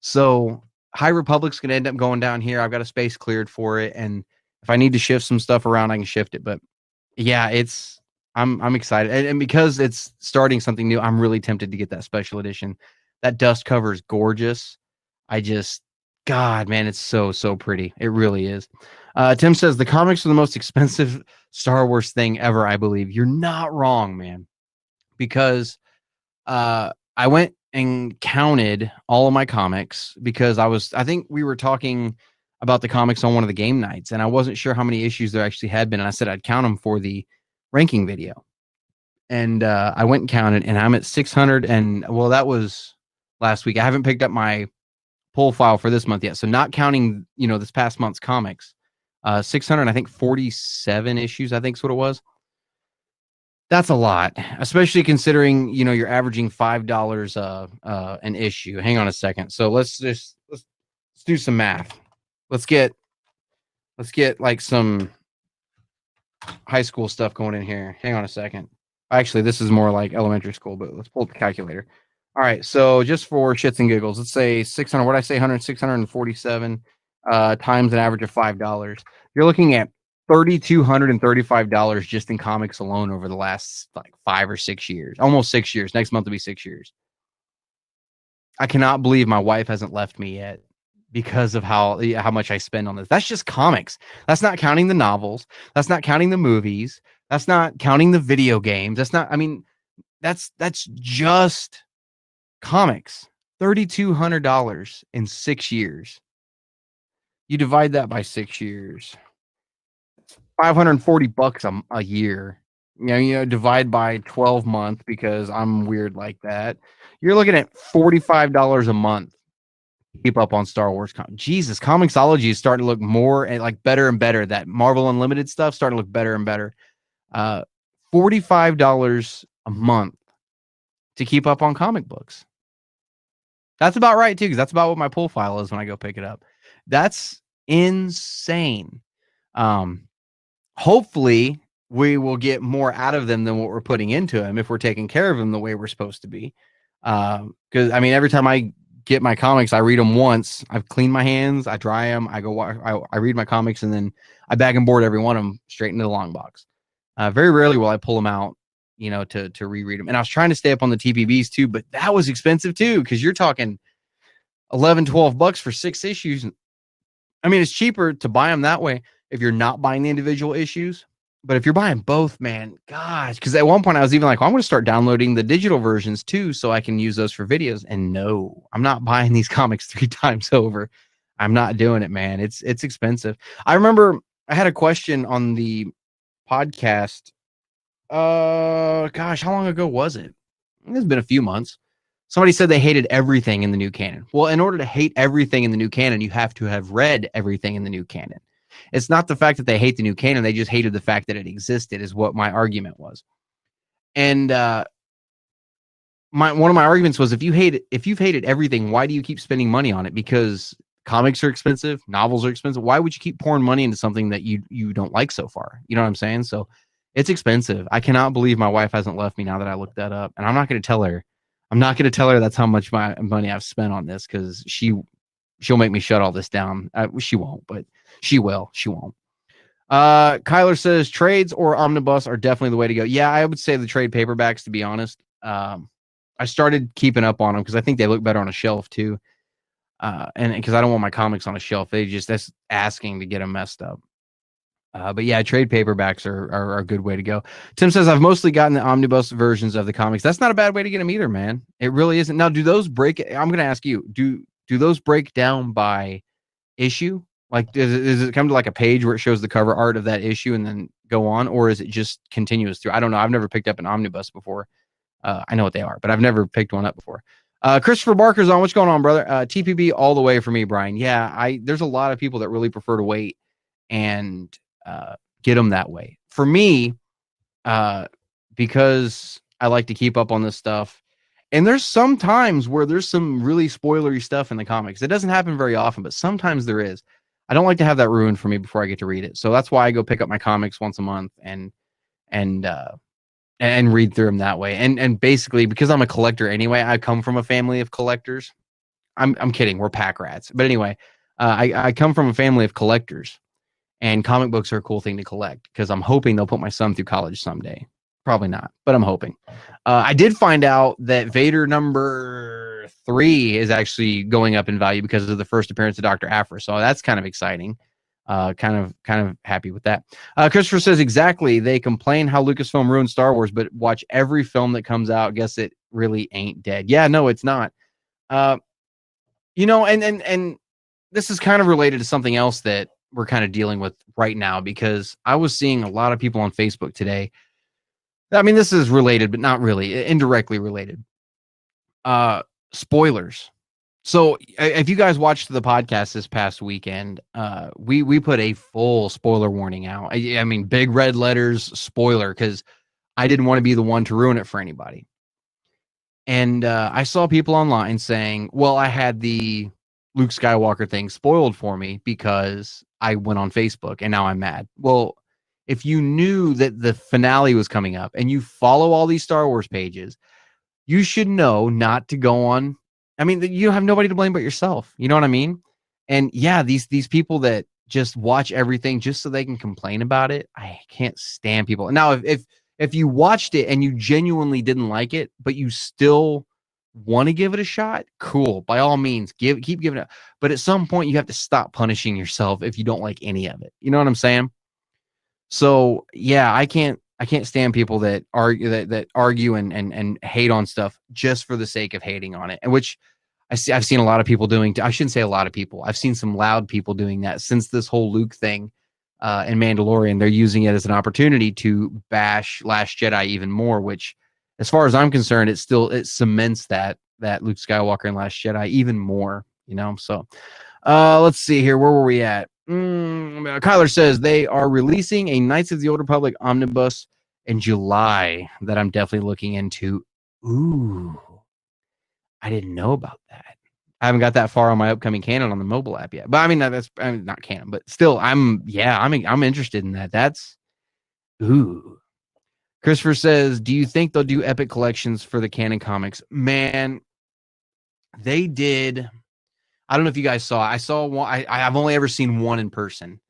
So High Republic's gonna end up going down here. I've got a space cleared for it, and if I need to shift some stuff around, I can shift it. But yeah, I'm excited, and because it's starting something new, I'm really tempted to get that special edition. That dust cover is gorgeous. God, man, it's so pretty. It really is. Tim says the comics are the most expensive Star Wars thing ever. I believe you're not wrong, man, because I went and counted all of my comics because I think we were talking about the comics on one of the game nights, and I wasn't sure how many issues there actually had been. And I said I'd count them for the ranking video. And I went and counted, and I'm at 600. And well, that was last week. I haven't picked up my pull file for this month yet. So not counting, this past month's comics, 600, I think 47 issues, I think is what it was. That's a lot, especially considering, you're averaging $5 an issue. Hang on a second. So let's do some math. Let's get like some high school stuff going in here. Hang on a second. Actually, this is more like elementary school, but let's pull up the calculator. All right, so just for shits and giggles, let's say 600. What did I say? 647 times an average of $5. You're looking at $3,235 just in comics alone over the last like 5 or 6 years, almost 6 years. Next month will be 6 years. I cannot believe my wife hasn't left me yet because of how much I spend on this. That's just comics. That's not counting the novels. That's not counting the movies. That's not counting the video games. That's just comics. $3,200 in 6 years. You divide that by 6 years. $540 a year. Divide by 12 months because I'm weird like that. You're looking at $45 a month to keep up on Star Wars. Jesus, Comixology is starting to look more and like better and better. That Marvel Unlimited stuff starting to look better and better. $45 a month to keep up on comic books. That's about right too, because that's about what my pull file is when I go pick it up. That's insane. Hopefully we will get more out of them than what we're putting into them if we're taking care of them the way we're supposed to be. Because every time I get my comics, I read them once. I've cleaned my hands, I dry them, I read my comics, and then I bag and board every one of them straight into the long box. Very rarely will I pull them out, to reread them. And I was trying to stay up on the TPBs too, but that was expensive too, because you're talking $11-12 for 6 issues. It's cheaper to buy them that way if you're not buying the individual issues. But if you're buying both, man, gosh, because at one point I was even like, well, I'm going to start downloading the digital versions too, so I can use those for videos. And no, I'm not buying these comics 3 times over. I'm not doing it, man. It's expensive. I remember I had a question on the podcast. Gosh, how long ago was it? It's been a few months. Somebody said they hated everything in the new canon. Well, in order to hate everything in the new canon, you have to have read everything in the new canon. It's not the fact that they hate the new canon. They just hated the fact that it existed, is what my argument was. And one of my arguments was if you've hated everything, why do you keep spending money on it? Because comics are expensive, novels are expensive. Why would you keep pouring money into something that you don't like so far? You know what I'm saying? So it's expensive. I cannot believe my wife hasn't left me now that I looked that up, and I'm not going to tell her. I'm not going to tell her that's how much my money I've spent on this, because she'll make me shut all this down. She won't, but she will. She won't. Kyler says trades or omnibus are definitely the way to go. Yeah, I would say the trade paperbacks, to be honest. I started keeping up on them because I think they look better on a shelf too. And because I don't want my comics on a shelf, that's asking to get them messed up. But yeah, trade paperbacks are a good way to go. Tim says I've mostly gotten the omnibus versions of the comics. That's not a bad way to get them either, man. It really isn't. Now, do those break? I'm going to ask you. Do those break down by issue? Like, does it come to like a page where it shows the cover art of that issue and then go on, or is it just continuous through? I don't know. I've never picked up an omnibus before. I know what they are, but I've never picked one up before. Christopher Barker's on. What's going on, brother? TPB all the way for me, Brian. Yeah, there's a lot of people that really prefer to wait and get them that way. For me, because I like to keep up on this stuff, and there's some times where there's some really spoilery stuff in the comics. It doesn't happen very often, but sometimes there is. I don't like to have that ruined for me before I get to read it. So that's why I go pick up my comics once a month and read through them that way. And basically, because I'm a collector anyway, I come from a family of collectors. I'm kidding. We're pack rats. But anyway, I come from a family of collectors, and comic books are a cool thing to collect because I'm hoping they'll put my son through college someday. Probably not, but I'm hoping. I did find out that Vader number 3 is actually going up in value because of the first appearance of Dr. Aphra. So that's kind of exciting. Kind of happy with that. Christopher says exactly. They complain how Lucasfilm ruined Star Wars, but watch every film that comes out. Guess it really ain't dead. Yeah, no, it's not. And this is kind of related to something else that we're kind of dealing with right now, because I was seeing a lot of people on Facebook today. I mean, this is related, but not really, indirectly related. Spoilers. So if you guys watched the podcast this past weekend, we put a full spoiler warning out. I mean, big red letters, spoiler, because I didn't want to be the one to ruin it for anybody. And I saw people online saying, well, I had the Luke Skywalker thing spoiled for me because I went on Facebook and now I'm mad. Well, if you knew that the finale was coming up and you follow all these Star Wars pages, you should know not to go on. I mean, you have nobody to blame but yourself. You know what I mean? And yeah, these people that just watch everything just so they can complain about it, I can't stand people. Now, if you watched it and you genuinely didn't like it, but you still want to give it a shot, cool. By all means, keep giving it. But at some point, you have to stop punishing yourself if you don't like any of it. You know what I'm saying? So yeah, I can't stand people that argue and hate on stuff just for the sake of hating on it, and which I've seen a lot of people doing. I shouldn't say a lot of people. I've seen some loud people doing that since this whole Luke thing in Mandalorian. They're using it as an opportunity to bash Last Jedi even more, which, as far as I'm concerned, it cements that Luke Skywalker and Last Jedi even more. You know, so let's see here. Where were we at? Kyler says they are releasing a Knights of the Old Republic omnibus in July that I'm definitely looking into. Ooh, I didn't know about that. I haven't got that far on my upcoming Canon on the mobile app yet. But I mean, not Canon, but still, I'm interested in that. That's ooh. Christopher says, do you think they'll do epic collections for the Canon comics? Man, they did. I don't know if you guys saw. I saw one. I've only ever seen one in person,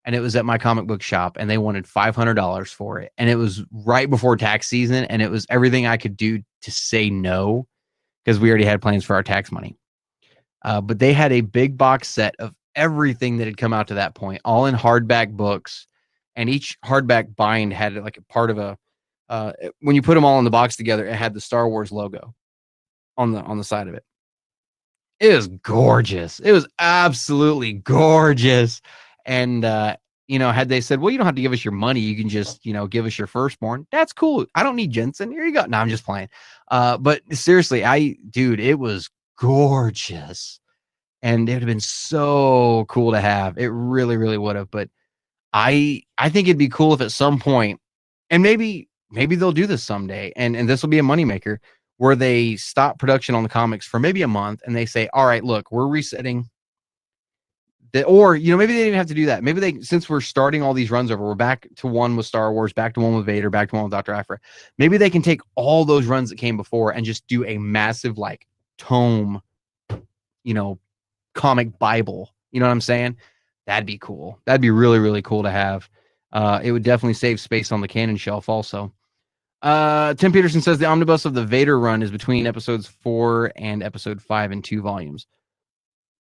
and it was at my comic book shop, and they wanted $500 for it, and it was right before tax season, and it was everything I could do to say no, because we already had plans for our tax money. But they had a big box set of everything that had come out to that point, all in hardback books, and each hardback bind had like a part of a. When you put them all in the box together, it had the Star Wars logo on the side of it. It was gorgeous. It was absolutely gorgeous. And, had they said, well, you don't have to give us your money. You can just, give us your firstborn. That's cool. I don't need Jensen. Here you go. No, I'm just playing. But seriously, it was gorgeous. And it would have been so cool to have. It really, really would have. But I think it'd be cool if at some point, and maybe they'll do this someday, and this will be a moneymaker, where they stop production on the comics for maybe a month and they say, all right, look, we're resetting. Or, you know, maybe they didn't have to do that. Maybe they, since we're starting all these runs over, we're back to one with Star Wars, back to one with Vader, back to one with Dr. Aphra. Maybe they can take all those runs that came before and just do a massive, like, tome, you know, comic Bible. You know what I'm saying? That'd be cool. That'd be really, really cool to have. It would definitely save space on the Canon shelf also. Tim Peterson says the omnibus of the Vader run is between episodes 4 and episode 5 in 2 volumes.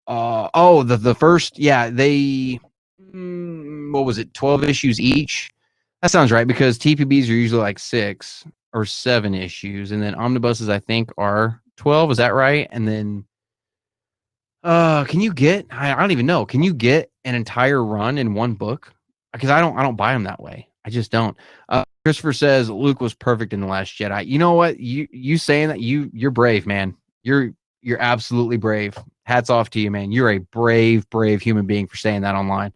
The first, yeah, they, what was it, 12 issues each? That sounds right, because TPBs are usually like 6 or 7 issues, and then omnibuses, I think, are 12. Is that right? And then, can you get, I don't even know, can you get an entire run in one book? Because I don't buy them that way. I just don't. Christopher says Luke was perfect in The Last Jedi. You know what? You saying that, you're brave, man. You're absolutely brave. Hats off to you, man. You're a brave human being for saying that online.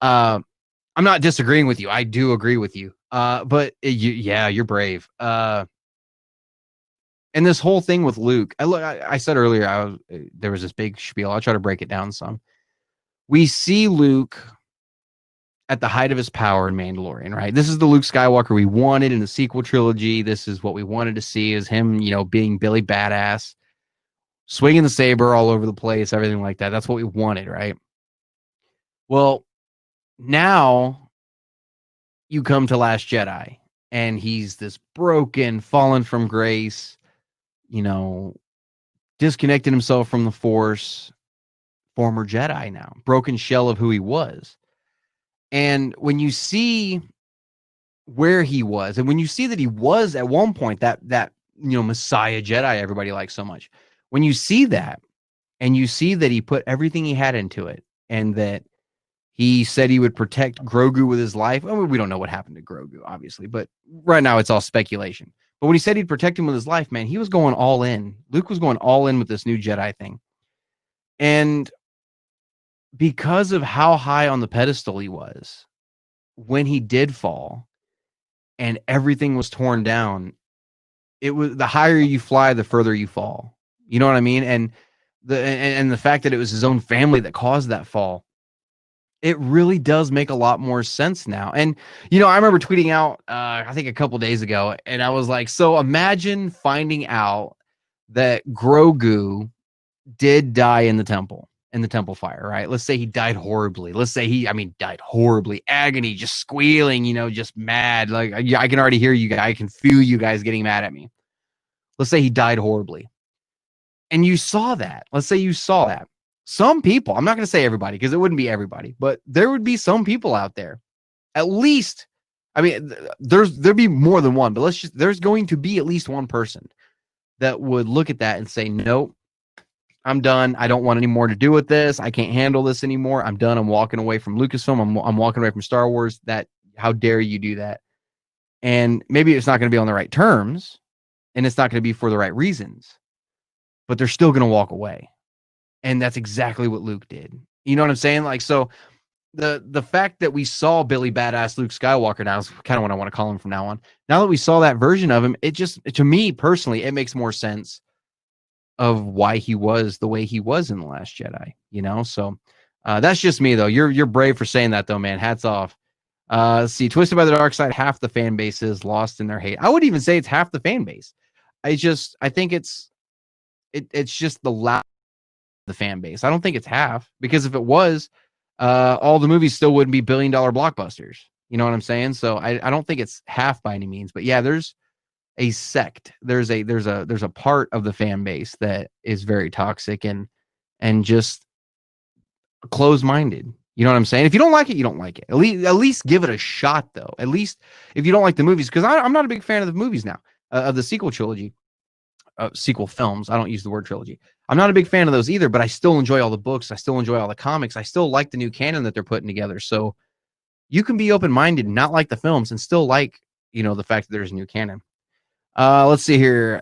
I'm not disagreeing with you. I do agree with you. But you're brave. And this whole thing with Luke, I said earlier, there was this big spiel. I'll try to break it down some. We see Luke at the height of his power in Mandalorian, right? This is the Luke Skywalker we wanted in the sequel trilogy. This is what we wanted to see, is him, you know, being Billy Badass, swinging the saber all over the place, everything like that. That's what we wanted, right? Well, now you come to Last Jedi, and he's this broken, fallen from grace, you know, disconnected himself from the Force, former Jedi now, broken shell of who he was. And when you see where he was, and when you see that he was at one point that you know, Messiah Jedi everybody likes so much, when you see that, and you see that he put everything he had into it, and that he said he would protect Grogu with his life. Well, we don't know what happened to Grogu, obviously, but right now it's all speculation. But when he said he'd protect him with his life, man, he was going all in. Luke was going all in with this new Jedi thing. And because of how high on the pedestal he was, when he did fall and everything was torn down, it was, the higher you fly, the further you fall. You know what I mean? And the fact that it was his own family that caused that fall, it really does make a lot more sense now. And, you know, I remember tweeting out, I think a couple days ago, and I was like, so imagine finding out that Grogu did die in the temple fire, right? Let's say he died horribly. Let's say died horribly, agony, just squealing, you know, just mad. Like, I can already hear you guys. I can feel you guys getting mad at me. Let's say he died horribly. And you saw that. Let's say you saw that. Some people, I'm not going to say everybody, because it wouldn't be everybody, but there would be some people out there, at least, I mean, there'd be more than one, but there's going to be at least one person that would look at that and say, nope, I'm done. I don't want any more to do with this. I can't handle this anymore. I'm done. I'm walking away from Lucasfilm. I'm walking away from Star Wars. How dare you do that? And maybe it's not going to be on the right terms, and it's not going to be for the right reasons, but they're still going to walk away. And that's exactly what Luke did. You know what I'm saying? Like, so the fact that we saw Billy Badass Luke Skywalker now is kind of what I want to call him from now on. Now that we saw that version of him, it just, to me personally, it makes more sense of why he was the way he was in The Last Jedi, you know? So that's just me, though. You're brave for saying that, though, man. Hats off. Let's see, Twisted by the Dark Side, half the fan base is lost in their hate. I wouldn't even say it's half the fan base. I think it's just the last the fan base. I don't think it's half, because if it was, all the movies still wouldn't be billion-dollar blockbusters. You know what I'm saying? So I don't think it's half by any means, but yeah, there's a sect. There's a part of the fan base that is very toxic and just closed-minded. You know what I'm saying? If you don't like it, you don't like it. At least give it a shot, though. At least if you don't like the movies, because I'm not a big fan of the movies now, of the sequel trilogy. Sequel films. I don't use the word trilogy. I'm not a big fan of those either, but I still enjoy all the books. I still enjoy all the comics. I still like the new canon that they're putting together. So you can be open-minded and not like the films and still like, you know, the fact that there's a new canon. Let's see here.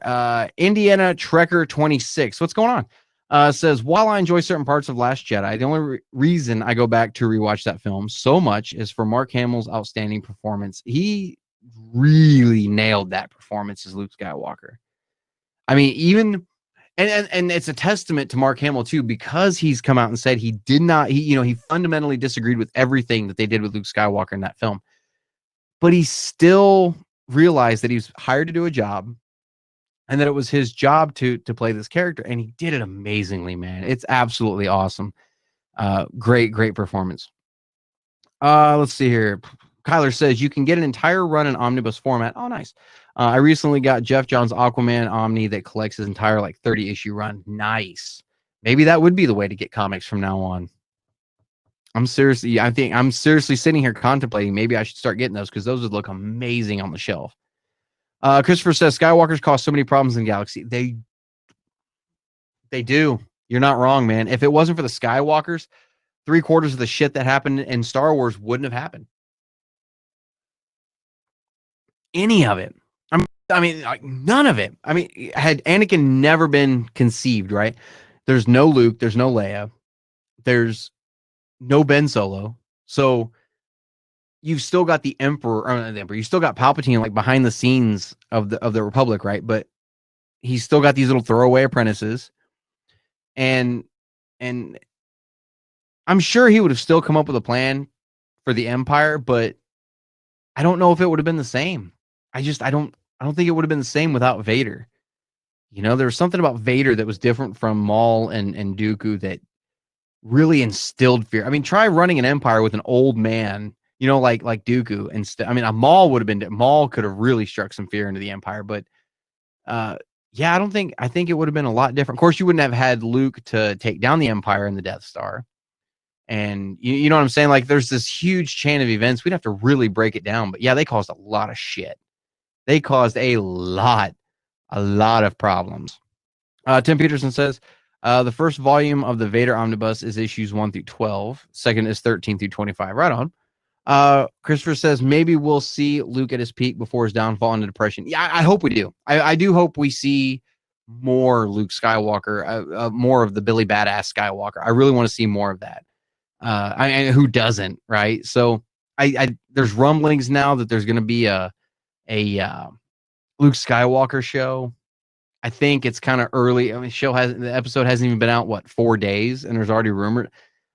Indiana Trekker 26. What's going on? Says, while I enjoy certain parts of Last Jedi, the only reason I go back to rewatch that film so much is for Mark Hamill's outstanding performance. He really nailed that performance as Luke Skywalker. I mean, even and it's a testament to Mark Hamill too, because he's come out and said he did not, he fundamentally disagreed with everything that they did with Luke Skywalker in that film, but he still realized that he was hired to do a job and that it was his job to play this character, and he did it amazingly, man. It's absolutely awesome. Great performance. Let's see here. Kyler says you can get an entire run in omnibus format. Oh, nice. I recently got Jeff Johns' Aquaman Omni that collects his entire 30 issue run. Nice. Maybe that would be the way to get comics from now on. I'm seriously sitting here contemplating maybe I should start getting those, because those would look amazing on the shelf. Christopher says Skywalkers cause so many problems in the galaxy. They do. You're not wrong, man. If it wasn't for the Skywalkers, 3/4 of the shit that happened in Star Wars wouldn't have happened. Any of it. I mean, none of it. I mean, had Anakin never been conceived, right? There's no Luke, there's no Leia, there's no Ben Solo. So you've still got the Emperor, or not the Emperor, you still got Palpatine behind the scenes of the Republic, right? But he's still got these little throwaway apprentices, and I'm sure he would have still come up with a plan for the Empire, but I don't know if it would have been the same. I don't think it would have been the same without Vader. There was something about Vader that was different from Maul and Dooku that really instilled fear. I mean, try running an empire with an old man, like Dooku. I mean, a Maul could have really struck some fear into the Empire, but yeah, I think it would have been a lot different. Of course, you wouldn't have had Luke to take down the Empire and the Death Star. And you know what I'm saying? There's this huge chain of events. We'd have to really break it down. But yeah, they caused a lot of shit. They caused a lot of problems. Tim Peterson says, the first volume of the Vader Omnibus is issues 1 through 12. Second is 13 through 25. Right on. Christopher says, maybe we'll see Luke at his peak before his downfall into depression. Yeah, I hope we do. I do hope we see more Luke Skywalker, more of the Billy Badass Skywalker. I really want to see more of that. Who doesn't, right? So there's rumblings now that there's going to be a Luke Skywalker show. I think it's kind of early. I mean, the episode hasn't even been out 4 days, and there's already rumored.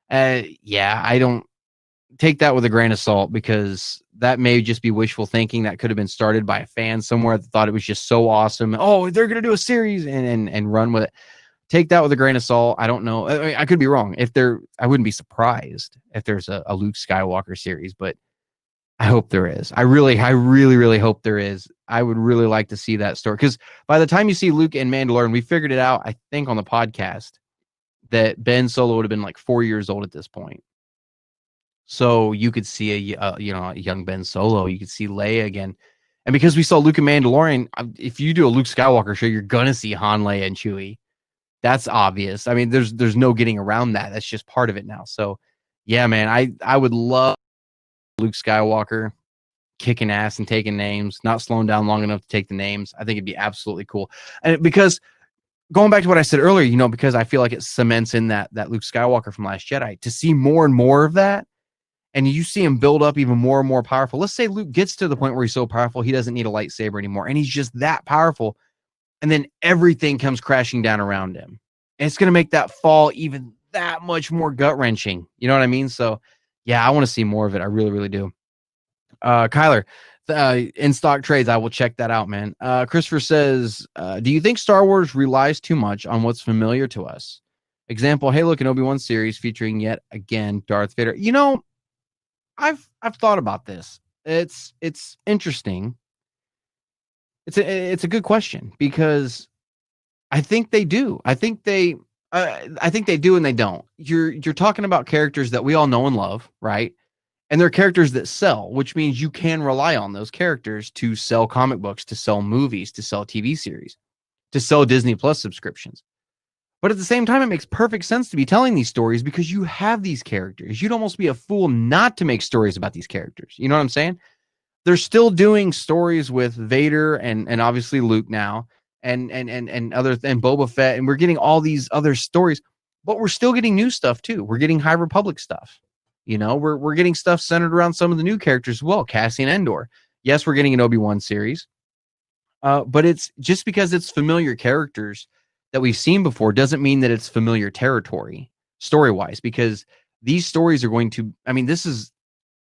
Yeah, I don't take that with a grain of salt, because that may just be wishful thinking. That could have been started by a fan somewhere that thought it was just so awesome. Oh, they're gonna do a series and run with it. Take that with a grain of salt. I don't know. I could be wrong. I wouldn't be surprised if there's a Luke Skywalker series, but I hope there is. I really hope there is. I would really like to see that story, because by the time you see Luke and Mandalorian, we figured it out, I think, on the podcast that Ben Solo would have been 4 years old at this point. So you could see a young Ben Solo. You could see Leia again. And because we saw Luke and Mandalorian, if you do a Luke Skywalker show, you're going to see Han, Leia, and Chewie. That's obvious. I mean, there's no getting around that. That's just part of it now. So, yeah, man, I would love Luke Skywalker kicking ass and taking names, not slowing down long enough to take the names. I think it'd be absolutely cool. And because going back to what I said earlier, because I feel like it cements in that Luke Skywalker from Last Jedi, to see more and more of that, and you see him build up even more and more powerful. Let's say Luke gets to the point where he's so powerful he doesn't need a lightsaber anymore, and he's just that powerful, and then everything comes crashing down around him. And it's going to make that fall even that much more gut-wrenching. You know what I mean? So, yeah, I want to see more of it. I really, really do. Kyler, in stock trades, I will check that out, man. Christopher says, do you think Star Wars relies too much on what's familiar to us? Example, hey, look, an Obi-Wan series featuring yet again Darth Vader. I've thought about this. It's interesting. It's a good question, because I think they do. I think they do and they don't. You're talking about characters that we all know and love, right? And they're characters that sell, which means you can rely on those characters to sell comic books, to sell movies, to sell TV series, to sell Disney Plus subscriptions. But at the same time, it makes perfect sense to be telling these stories because you have these characters. You'd almost be a fool not to make stories about these characters. You know what I'm saying? They're still doing stories with Vader and obviously Luke now, and Boba Fett, and we're getting all these other stories, but we're still getting new stuff too. We're getting High Republic stuff. We're getting stuff centered around some of the new characters as well. Cassian Andor. Yes, we're getting an Obi-Wan series. But it's just because it's familiar characters that we've seen before doesn't mean that it's familiar territory story wise, because these stories are going to, I mean, this is,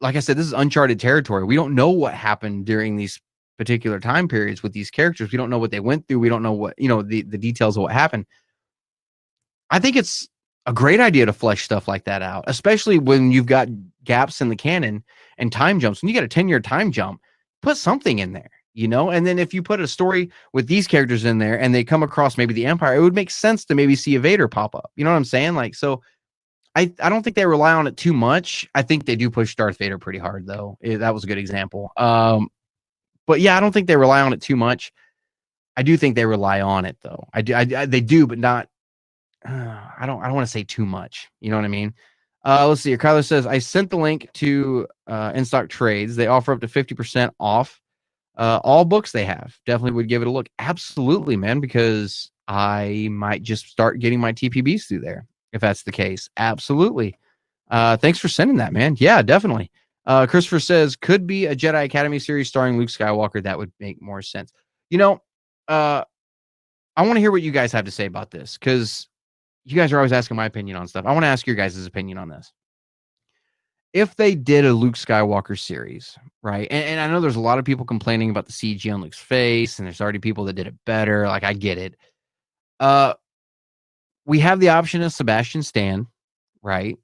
like I said, this is uncharted territory. We don't know what happened during these particular time periods with these characters. We don't know what they went through. We don't know what, the details of what happened. I think it's a great idea to flesh stuff like that out, especially when you've got gaps in the canon and time jumps. When you got a 10-year time jump, put something in there, and then if you put a story with these characters in there and they come across maybe the Empire, it would make sense to maybe see a Vader pop up. You know what I'm saying? Like, so I don't think they rely on it too much. I think they do push Darth Vader pretty hard, though. That was a good example. But yeah, I don't think they rely on it too much. I do think they rely on it, though. They do, but not. I don't want to say too much. You know what I mean? Let's see here. Kyler says, I sent the link to In Stock Trades. They offer up to 50% off all books they have. Definitely would give it a look. Absolutely, man, because I might just start getting my TPBs through there if that's the case. Absolutely. Thanks for sending that, man. Yeah, definitely. Christopher says, could be a Jedi Academy series starring Luke Skywalker. That would make more sense. I want to hear what you guys have to say about this, because you guys are always asking my opinion on stuff. I want to ask your guys' opinion on this. If they did a Luke Skywalker series, right? And I know there's a lot of people complaining about the CG on Luke's face, and there's already people that did it better. Like, I get it. We have the option of Sebastian Stan, right,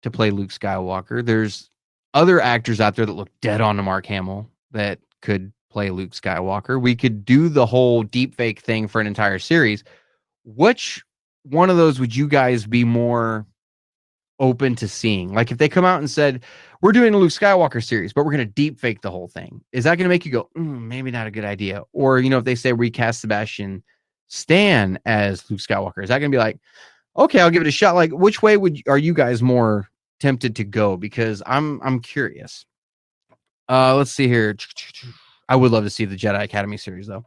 to play Luke Skywalker. There's other actors out there that look dead on to Mark Hamill that could play Luke Skywalker. We could do the whole deepfake thing for an entire series. Which one of those would you guys be more open to seeing? Like, if they come out and said, we're doing a Luke Skywalker series, but we're going to deep fake the whole thing, is that going to make you go, maybe not a good idea? Or, if they say recast Sebastian Stan as Luke Skywalker, is that going to be like, okay, I'll give it a shot? Like, which way are you guys more tempted to go? Because I'm curious. Let's see here. I would love to see the Jedi Academy series, though.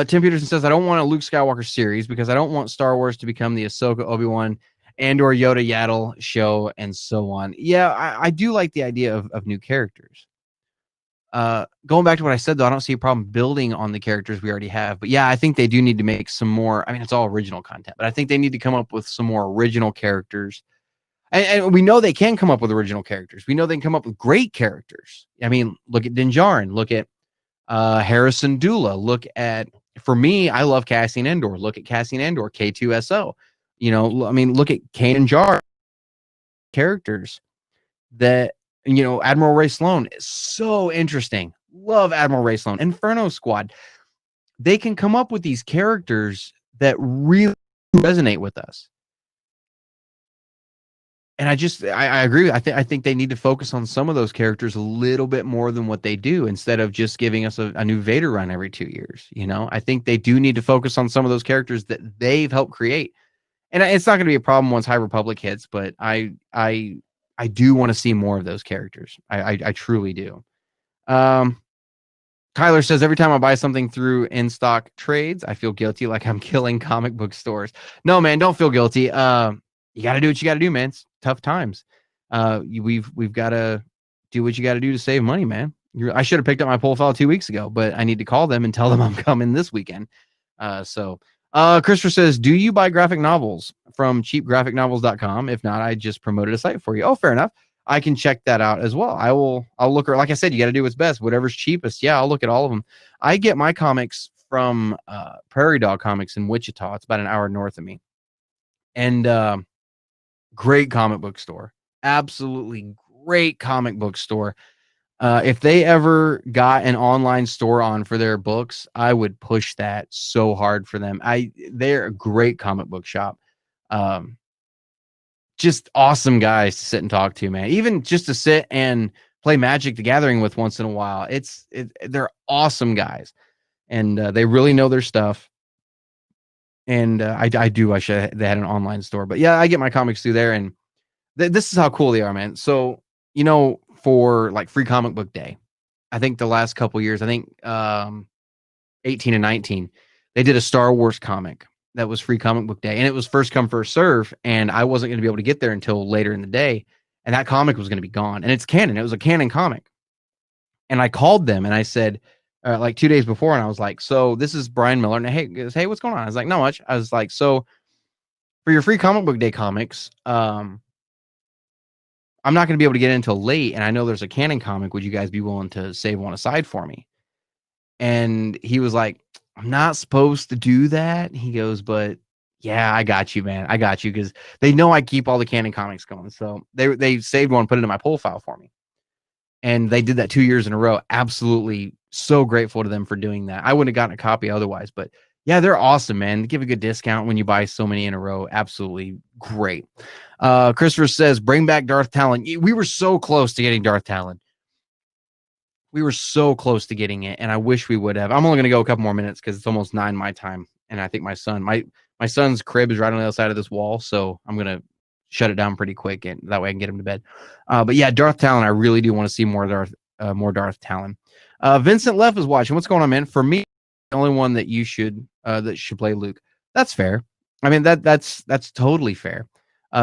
Tim Peterson says, I don't want a Luke Skywalker series because I don't want Star Wars to become the Ahsoka, Obi-Wan, and or Yoda Yaddle show and so on. Yeah, I do like the idea of new characters. Going back to what I said, though, I don't see a problem building on the characters we already have. But yeah, I think they do need to make some more. I mean, it's all original content, but I think they need to come up with some more original characters. And we know they can come up with original characters. We know they can come up with great characters. I mean, look at Din Djarin. Look at Harrison Dula. Look at, for me, I love Cassian Andor. Look at Cassian Andor, K2SO. I mean, look at Kanan Jarrus. Characters that, Admiral Ray Sloan is so interesting. Love Admiral Ray Sloan. Inferno Squad. They can come up with these characters that really resonate with us. And I agree. I think they need to focus on some of those characters a little bit more than what they do, instead of just giving us a new Vader run every 2 years. I think they do need to focus on some of those characters that they've helped create. And it's not going to be a problem once High Republic hits, but I do want to see more of those characters. I truly do. Kyler says, every time I buy something through In Stock Trades, I feel guilty, like I'm killing comic book stores. No, man, don't feel guilty. You got to do what you got to do, man. It's tough times. We've got to do what you got to do to save money, man. I should have picked up my poll file 2 weeks ago, but I need to call them and tell them I'm coming this weekend. Christopher says, do you buy graphic novels from cheapgraphicnovels.com? If not, I just promoted a site for you. Oh, fair enough. I can check that out as well. I'll look, like I said, you got to do what's best. Whatever's cheapest. Yeah, I'll look at all of them. I get my comics from Prairie Dog Comics in Wichita. It's about an hour north of me. And great comic book store. Absolutely great comic book store. If they ever got an online store on for their books, I would push that so hard for them. They're a great comic book shop. Just awesome guys to sit and talk to, man. Even just to sit and play Magic the Gathering with once in a while. They're awesome guys, and they really know their stuff. And I do wish they had an online store, but yeah, I get my comics through there, and this is how cool they are, man. So, for like Free Comic Book Day, I think the last couple years, 18 and 19, they did a Star Wars comic that was Free Comic Book Day, and it was first come, first serve, and I wasn't going to be able to get there until later in the day, and that comic was going to be gone. And it's Canon. It was a Canon comic. And I called them and I said, like 2 days before, and I was like, so this is Brian Miller, and hey, goes, hey, what's going on? I was like, not much. I was like, so for your free comic book day comics, I'm not going to be able to get in until late, and I know there's a Canon comic. Would you guys be willing to save one aside for me? And he was like, I'm not supposed to do that. He goes, but yeah, I got you, man. I got you, because they know I keep all the Canon comics going. So they saved one, put it in my pull file for me. And they did that 2 years in a row. Absolutely so grateful to them for doing that. I wouldn't have gotten a copy otherwise, but yeah, they're awesome, man. They give a good discount when you buy so many in a row. Absolutely great. Christopher says, bring back Darth Talon. We were so close to getting Darth Talon. We were so close to getting it, and I wish we would have. I'm only going to go a couple more minutes because it's almost 9 my time, and I think my son's crib is right on the other side of this wall, so I'm going to shut it down pretty quick, and that way I can get him to bed. But yeah, Darth Talon, I really do want to see more Darth Talon. Vincent Leff is watching. What's going on, man? For me, the only one that should play Luke. That's fair. I mean, that's totally fair.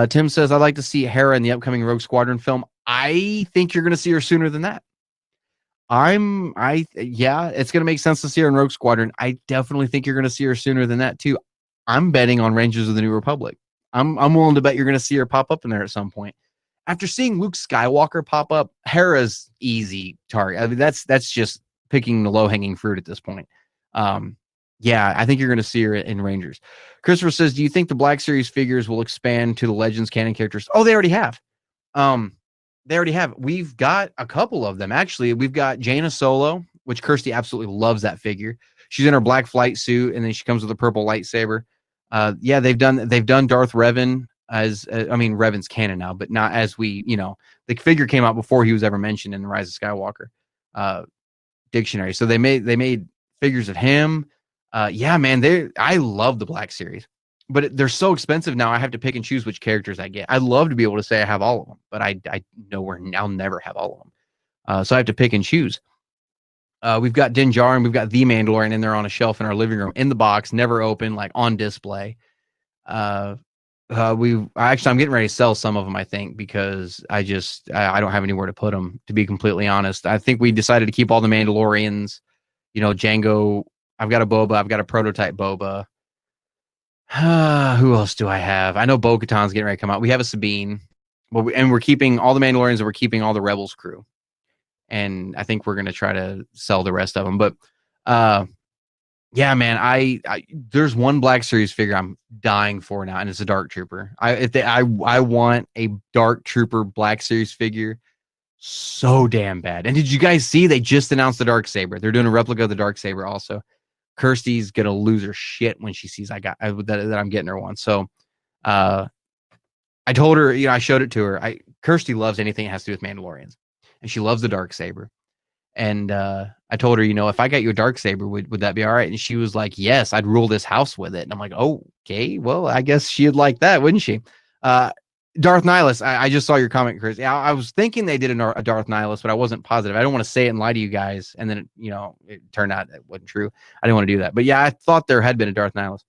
Tim says, I'd like to see Hera in the upcoming Rogue Squadron film. I think you're going to see her sooner than that. Yeah, it's going to make sense to see her in Rogue Squadron. I definitely think you're going to see her sooner than that too. I'm betting on Rangers of the New Republic. I'm willing to bet you're going to see her pop up in there at some point. After seeing Luke Skywalker pop up, Hera's easy target. I mean, that's just picking the low-hanging fruit at this point. Yeah, I think you're going to see her in Rangers. Christopher says, do you think the Black Series figures will expand to the Legends canon characters? Oh, they already have. They already have. We've got a couple of them, actually. We've got Jaina Solo, which Kirsty absolutely loves that figure. She's in her black flight suit, and then she comes with a purple lightsaber. Yeah, they've done Darth Revan as I mean, Revan's canon now, but not as we, the figure came out before he was ever mentioned in the Rise of Skywalker dictionary. So they made figures of him. Yeah, man, I love the Black Series. But they're so expensive now, I have to pick and choose which characters I get. I'd love to be able to say I have all of them, but I know I'll never have all of them. So I have to pick and choose. We've got Din Djarin, we've got the Mandalorian in there on a shelf in our living room, in the box, never open, like on display. I'm getting ready to sell some of them, I think, because I don't have anywhere to put them, to be completely honest. I think we decided to keep all the Mandalorians, Jango. I've got a Boba, I've got a prototype Boba. Who else do I have? I know Bo-Katan's getting ready to come out. We have a Sabine, and we're keeping all the Mandalorians, and we're keeping all the Rebels crew. And I think we're going to try to sell the rest of them. But yeah, man, I there's one Black Series figure I'm dying for now, and it's a Dark Trooper. I want a Dark Trooper Black Series figure so damn bad. And did you guys see they just announced the Darksaber? They're doing a replica of the Darksaber also. Kirsty's gonna lose her shit when she sees that I'm getting her one. So I told her, I showed it to her. Kirsty loves anything that has to do with Mandalorians, and she loves the Darksaber. And I told her, if I got you a Darksaber, would that be all right? And she was like, yes, I'd rule this house with it. And I'm like, oh, okay, well, I guess she'd like that, wouldn't she? Darth Nihilus, I just saw your comment, Chris. Yeah, I was thinking they did a Darth Nihilus, but I wasn't positive. I don't want to say it and lie to you guys, and then it turned out it wasn't true. I didn't want to do that. But yeah, I thought there had been a Darth Nihilus.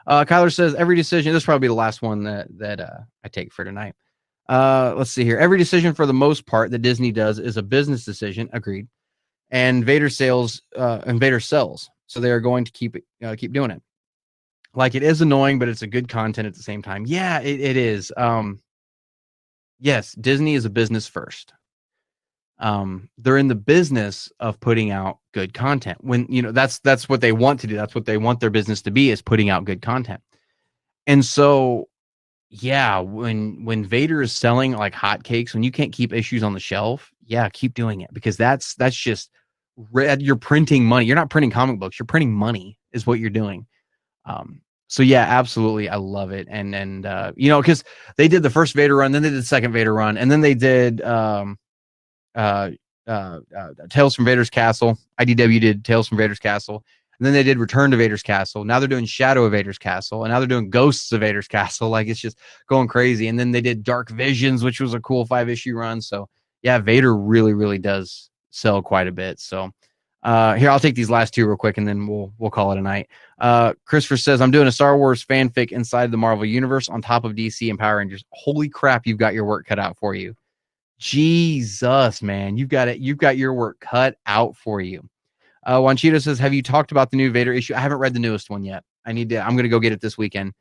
Kyler says, every decision, this will probably be the last one that I take for tonight. Let's see here. Every decision for the most part that Disney does is a business decision. Agreed. And Vader sells. So they are going to keep doing it. Like, it is annoying, but it's a good content at the same time. Yeah, it is. Yes, Disney is a business first. They're in the business of putting out good content. When that's what they want to do. That's what they want their business to be, is putting out good content. And so, yeah, when Vader is selling like hotcakes, when you can't keep issues on the shelf, yeah, keep doing it, because that's just you're printing money. You're not printing comic books. You're printing money is what you're doing. So yeah, absolutely. I love it. And because they did the first Vader run, then they did the second Vader run, and then they did Tales from Vader's Castle. IDW did Tales from Vader's Castle, and then they did Return to Vader's Castle. Now they're doing Shadow of Vader's Castle, and now they're doing Ghosts of Vader's Castle. Like, it's just going crazy. And then they did Dark Visions, which was a cool 5-issue run. So yeah, Vader really, really does sell quite a bit. So here, I'll take these last two real quick, and then we'll call it a night. Christopher says, I'm doing a Star Wars fanfic inside the Marvel Universe on top of DC and Power Rangers. Holy crap, you've got your work cut out for you. Jesus, man, you've got your work cut out for you. Wanchito says, have you talked about the new Vader issue? I haven't read the newest one yet. I'm going to go get it this weekend.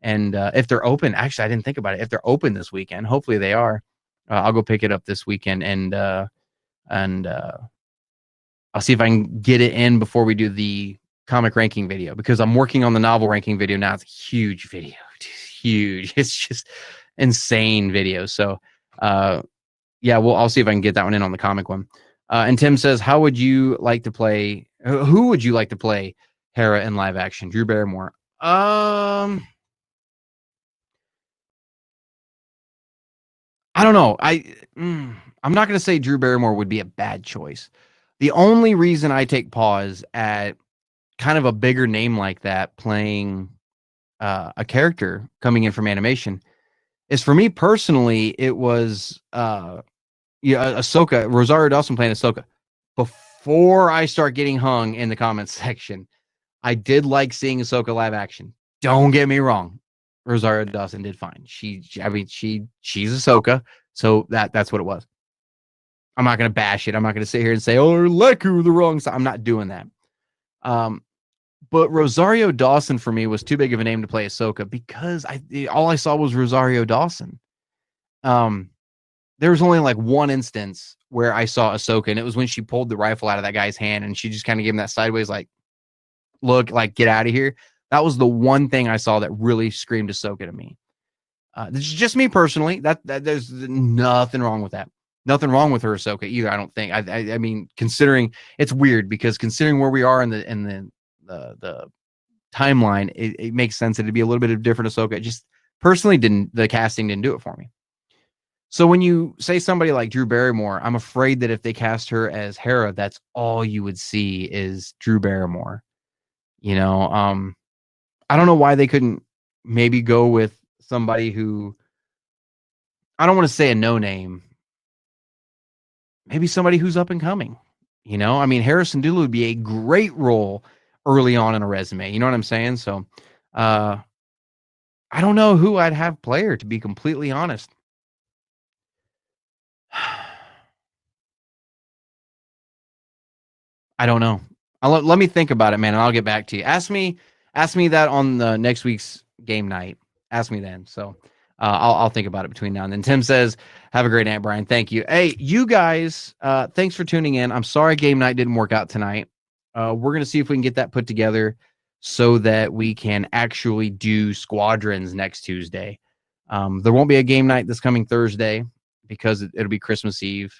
And if they're open, actually, I didn't think about it. If they're open this weekend, hopefully they are. I'll go pick it up this weekend, and I'll see if I can get it in before we do the comic ranking video, because I'm working on the novel ranking video now. It's a huge video. It's huge. It's just insane video. So, yeah, I'll see if I can get that one in on the comic one. And Tim says, how would you like to play? Who would you like to play Hera in live action? Drew Barrymore. I don't know. I'm not going to say Drew Barrymore would be a bad choice. The only reason I take pause at kind of a bigger name like that playing a character coming in from animation is, for me personally, it was Ahsoka, Rosario Dawson playing Ahsoka. Before I start getting hung in the comments section, I did like seeing Ahsoka live action. Don't get me wrong. Rosario Dawson did fine. She's Ahsoka, so that's what it was. I'm not going to bash it. I'm not going to sit here and say, oh, Leku, the wrong side. I'm not doing that. But Rosario Dawson for me was too big of a name to play Ahsoka, because all I saw was Rosario Dawson. There was only like one instance where I saw Ahsoka, and it was when she pulled the rifle out of that guy's hand, and she just kind of gave him that sideways, like, look, like, get out of here. That was the one thing I saw that really screamed Ahsoka to me. This is just me personally. That there's nothing wrong with that. Nothing wrong with her Ahsoka either. I don't think. I mean, considering, it's weird because considering where we are in the timeline, it makes sense that it'd be a little bit of different Ahsoka. It just personally the casting didn't do it for me. So when you say somebody like Drew Barrymore, I'm afraid that if they cast her as Hera, that's all you would see is Drew Barrymore. You know, I don't know why they couldn't maybe go with somebody who, I don't want to say a no name, maybe somebody who's up and coming. You know, I mean, Harrison Dooley would be a great role early on in a resume. You know what I'm saying? So, I don't know who I'd have play her, to be completely honest. I don't know. Let me think about it, man, and I'll get back to you. Ask me that on the next week's game night. Ask me then. So I'll think about it between now and then. Tim says, have a great night, Brian. Thank you. Hey, you guys, thanks for tuning in. I'm sorry game night didn't work out tonight. We're going to see if we can get that put together so that we can actually do Squadrons next Tuesday. There won't be a game night this coming Thursday because it'll be Christmas Eve.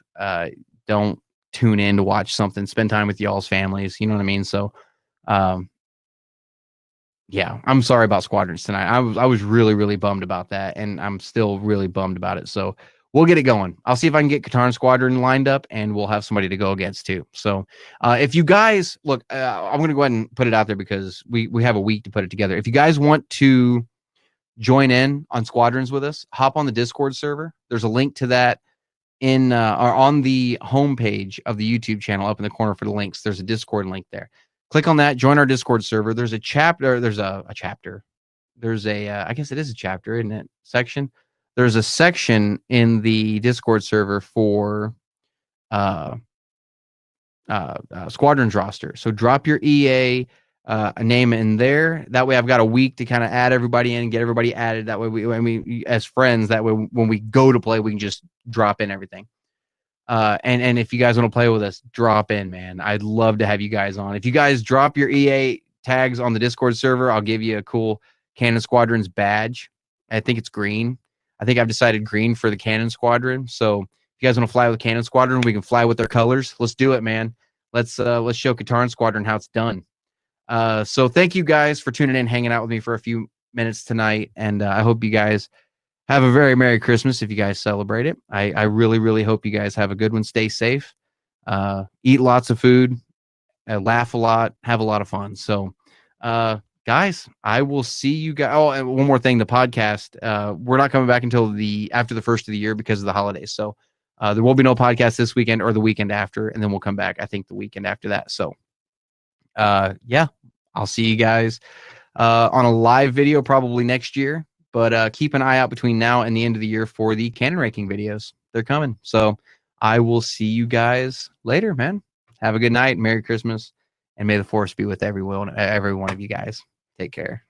Don't tune in to watch something, spend time with y'all's families. You know what I mean? So, yeah, I'm sorry about Squadrons tonight. I was really, really bummed about that, and I'm still really bummed about it. So we'll get it going. I'll see if I can get Katarn Squadron lined up, and we'll have somebody to go against too. So if you guys look, I'm going to go ahead and put it out there because we have a week to put it together. If you guys want to join in on Squadrons with us, hop on the Discord server. There's a link to that in or on the homepage of the YouTube channel. Up in the corner for the links, there's a Discord link there. Click on that, join our Discord server. There's a chapter, there's a chapter. There's a I guess it is a chapter in that section. There's a section in the Discord server for Squadrons roster. So drop your EA name in there. That way I've got a week to kind of add everybody in and get everybody added. That way we as friends, that way when we go to play, we can just drop in everything. And if you guys want to play with us, drop in, man. I'd love to have you guys on. If you guys drop your EA tags on the Discord server, I'll give you a cool Canon Squadrons badge. I think it's green. I think I've decided green for the Canon Squadron. So if you guys want to fly with Canon Squadron, we can fly with their colors. Let's do it, man. Let's show Katarn Squadron how it's done. So thank you guys for tuning in, hanging out with me for a few minutes tonight. And I hope you guys have a very Merry Christmas if you guys celebrate it. I really, really hope you guys have a good one. Stay safe. Eat lots of food. Laugh a lot. Have a lot of fun. So, guys, I will see you guys. Oh, and one more thing. The podcast, we're not coming back until after the first of the year because of the holidays. So there will be no podcast this weekend or the weekend after. And then we'll come back, I think, the weekend after that. So, yeah, I'll see you guys on a live video probably next year. But keep an eye out between now and the end of the year for the Canon ranking videos. They're coming. So I will see you guys later, man. Have a good night. Merry Christmas. and may the force be with every one of you guys. Take care.